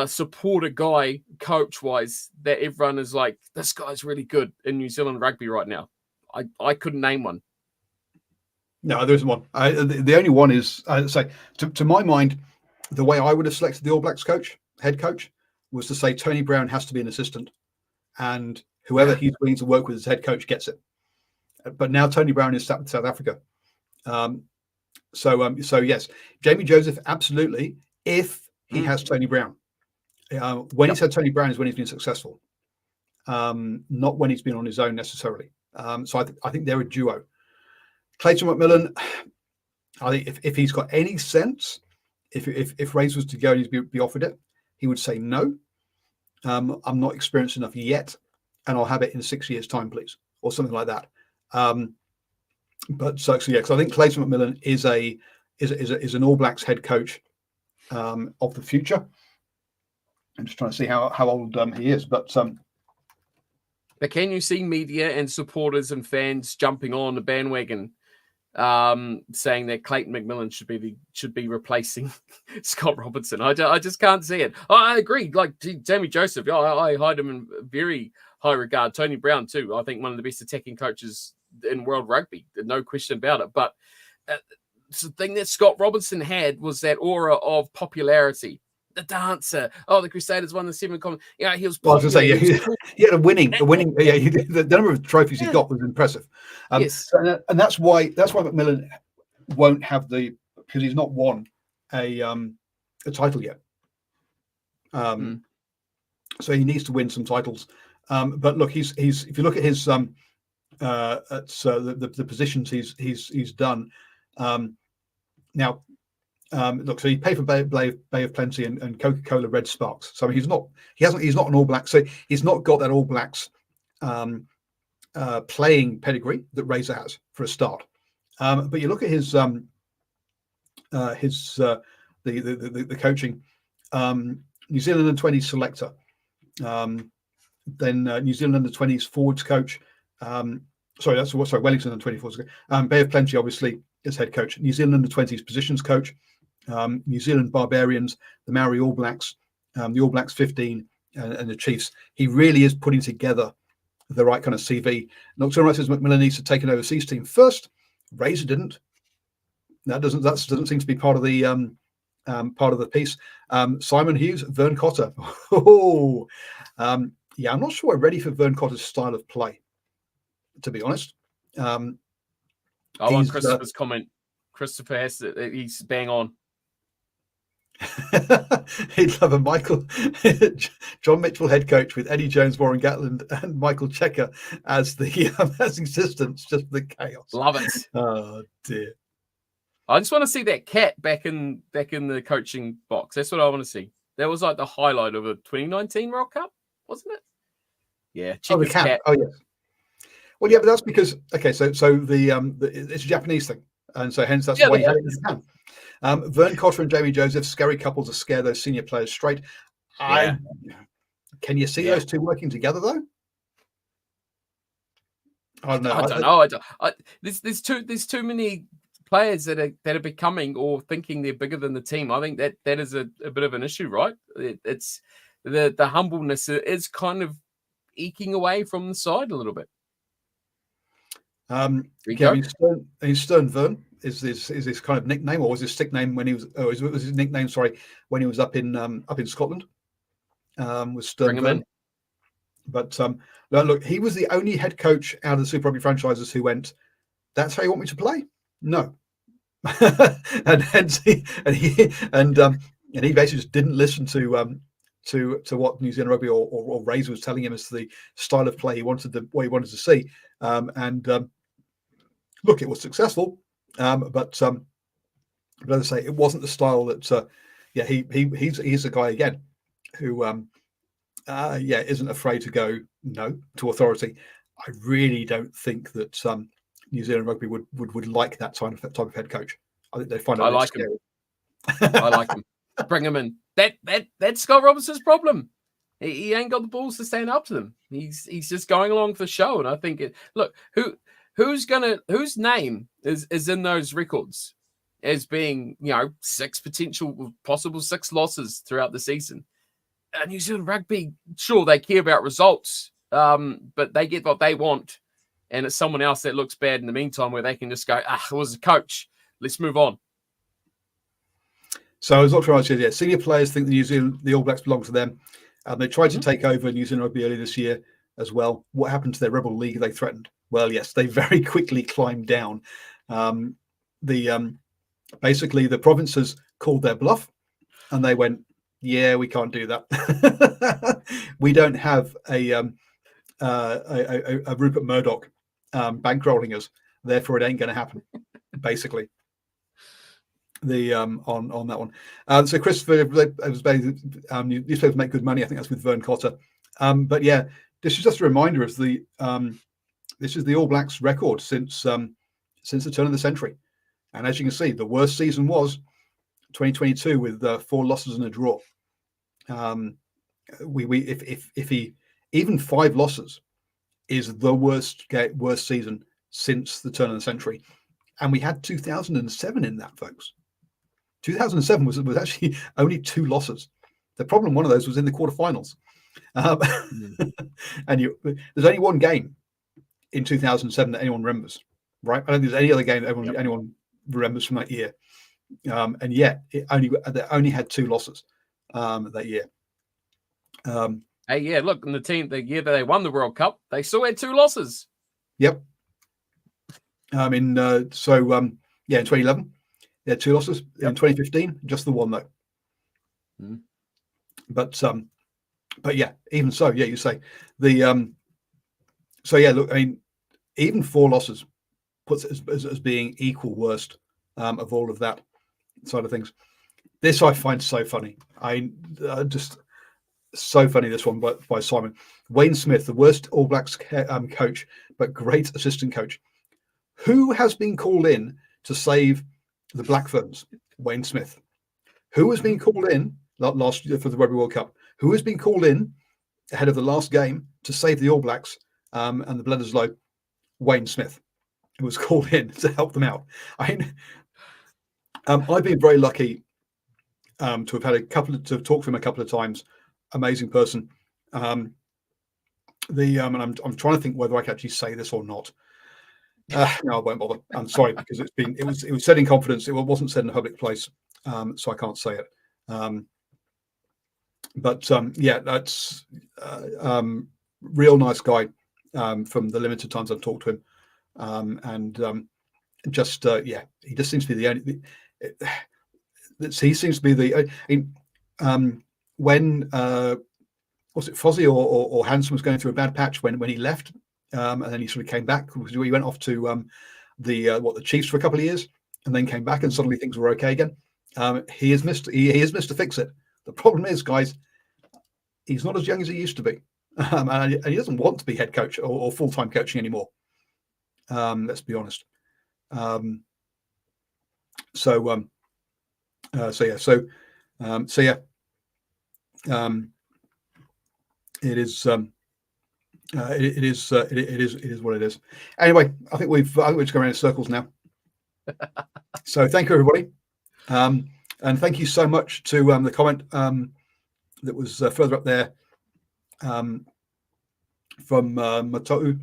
supporter guy coach-wise that everyone is like, this guy's really good in New Zealand rugby right now? I couldn't name one. No, there isn't one. The only one is, say, to my mind, the way I would have selected the All Blacks head coach, was to say Tony Brown has to be an assistant, and whoever he's willing to work with as head coach gets it. But now Tony Brown is sat with South Africa. So yes, Jamie Joseph, absolutely, if he has Tony Brown. When he's had Tony Brown is when he's been successful, not when he's been on his own necessarily. So I think they're a duo. Clayton McMillan, I think if he's got any sense, if Rays was to go and he'd be offered it, he would say no. I'm not experienced enough yet, and I'll have it in 6 years' time, please, or something like that. But so yeah, because I think Clayton McMillan is an All Blacks head coach of the future. I'm just trying to see how old he is, but can you see media and supporters and fans jumping on the bandwagon, saying that Clayton McMillan should be replacing Scott Robinson? I just can't see it. I agree. Like Jamie Joseph, I hold him in very high regard. Tony Brown too. I think one of the best attacking coaches in world rugby, no question about it. But the thing that Scott Robinson had was that aura of popularity. The dancer. Oh, the Crusaders won the 7 common. Yeah, he was. Well, I was going to say, he had a winning. Yeah, the number of trophies he got was impressive. Yes, and that's why McMillan won't have because he's not won a title yet. So he needs to win some titles. But look, he's if you look at his the positions he's done now. Look, so he paid for Bay of Plenty and Coca-Cola Red Sparks. So he's not an All Black. So he's not got that All Blacks playing pedigree that Razor has for a start. But you look at his the coaching. New Zealand under-20s selector, then New Zealand under-20s forwards coach. Wellington under-24s. Bay of Plenty obviously as head coach. New Zealand under-20s positions coach. New Zealand Barbarians, the Maori All Blacks, the All Blacks 15, and the Chiefs. He really is putting together the right kind of CV. Nocturne says McMillan needs to take an overseas team first. Razor didn't. That doesn't seem to be part of the piece. Simon Hughes, Vern Cotter. Yeah, I'm not sure I'm ready for Vern Cotter's style of play, to be honest. I want Christopher's comment. Christopher has he's bang on. He'd love a John Mitchell head coach with Eddie Jones, Warren Gatland, and Michael Checker as the as assistants, just for the chaos. Love it. Oh dear. I just want to see that cat back in the coaching box. That's what I want to see. That was like the highlight of a 2019 World Cup, wasn't it? Yeah. The cat. Oh yes. Well, yeah, but that's because so it's a Japanese thing, and so hence that's why you had it in Japan. Vern Cotter and Jamie Joseph, scary couples to scare those senior players straight. Yeah. Can you see those two working together though? I don't know. I don't know. There's too many players that are becoming or thinking they're bigger than the team. I think that is a bit of an issue, right? It's the humbleness is kind of eking away from the side a little bit. He's Stern Vern is his kind of nickname, or was his stick name when he was? Oh, was his nickname? Sorry, when he was up in Scotland, was Stern Vern. But look, he was the only head coach out of the Super Rugby franchises who went, "That's how you want me to play?" No, and hence he basically just didn't listen to what New Zealand Rugby or Razor was telling him as to the style of play he wanted to see. Look, it was successful, but as I say, it wasn't the style that. He's a guy again who isn't afraid to go no to authority. I really don't think that New Zealand Rugby would like that type of head coach. I think they find it I like him. I like him. Bring him in. That's Scott Robinson's problem. He ain't got the balls to stand up to them. He's just going along for the show. And I think whose name is in those records as being, possible 6 losses throughout the season. New Zealand Rugby, sure, they care about results, but they get what they want, and it's someone else that looks bad in the meantime where they can just go, it was a coach, let's move on. So as Dr. Raj said, senior players think the All Blacks belong to them. They tried to take over New Zealand Rugby earlier this year as well. What happened to their rebel league they threatened? Well, yes, they very quickly climbed down. Basically, the provinces called their bluff, and they went, "Yeah, we can't do that. We don't have a Rupert Murdoch bankrolling us. Therefore, it ain't going to happen." Basically, on that one. So Christopher was newspapers make good money. I think that's with Vern Cotter. But yeah, this is just a reminder of this is the All Blacks record since the turn of the century. And as you can see, the worst season was 2022 with 4 losses and a draw. Even 5 losses is the worst season since the turn of the century, and we had 2007 in that, folks. 2007 was actually only 2 losses. The problem, one of those was in the quarterfinals, and there's only one game in 2007 that anyone remembers, right? I don't think there's any other game that anyone remembers from that year, and yet they only had 2 losses that year. Hey, look, in the year that they won the World Cup, they still had 2 losses. Yep. In 2011, they had 2 losses. Yep. In 2015, just the one though. But yeah, even so, you say the look, I mean, even 4 losses puts it as being equal worst of all of that side of things. This I find so funny. Just so funny, this one by Simon. Wayne Smith, the worst All Blacks coach, but great assistant coach. Who has been called in to save the Black Ferns? Wayne Smith. Who has been called in last year for the Rugby World Cup? Who has been called in ahead of the last game to save the All Blacks and the Bledisloe? Wayne Smith, who was called in to help them out. I've been very lucky to have had to talk to him a couple of times. Amazing person. And I'm trying to think whether I can actually say this or not. No, I won't bother. I'm sorry, because it was said in confidence. It wasn't said in a public place, so I can't say it. That's real nice guy from the limited times I've talked to him, he just seems to be the only. He seems to be the. When was it Fozzie or Hansen was going through a bad patch when he left, and then he sort of came back because he went off to the Chiefs for a couple of years, and then came back and suddenly things were okay again. He has missed to fix it. The problem is, guys, he's not as young as he used to be, and he doesn't want to be head coach or full-time coaching anymore. Let's be honest. It is what it is. Anyway, I think we're just going around in circles now. So thank you, everybody, and thank you so much to the comment that was further up there from Mato'u,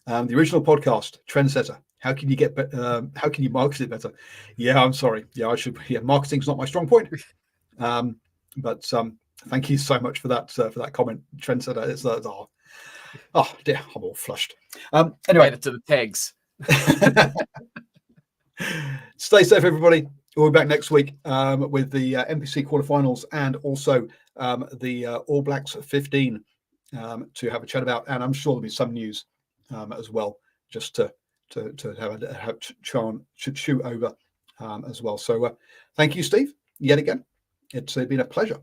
the original podcast, Trendsetter. How can you get better? How can you market it better? Yeah, I'm sorry. Yeah, I should. Yeah, marketing's not my strong point. But thank you so much for that comment, Trendsetter. It's oh dear, I'm all flushed. Anyway, add it to the tags. Stay safe, everybody. We'll be back next week with the NPC quarterfinals and also the All Blacks 15 to have a chat about. And I'm sure there'll be some news as well, just to have chew over as well. So thank you, Steve, yet again. It's been a pleasure.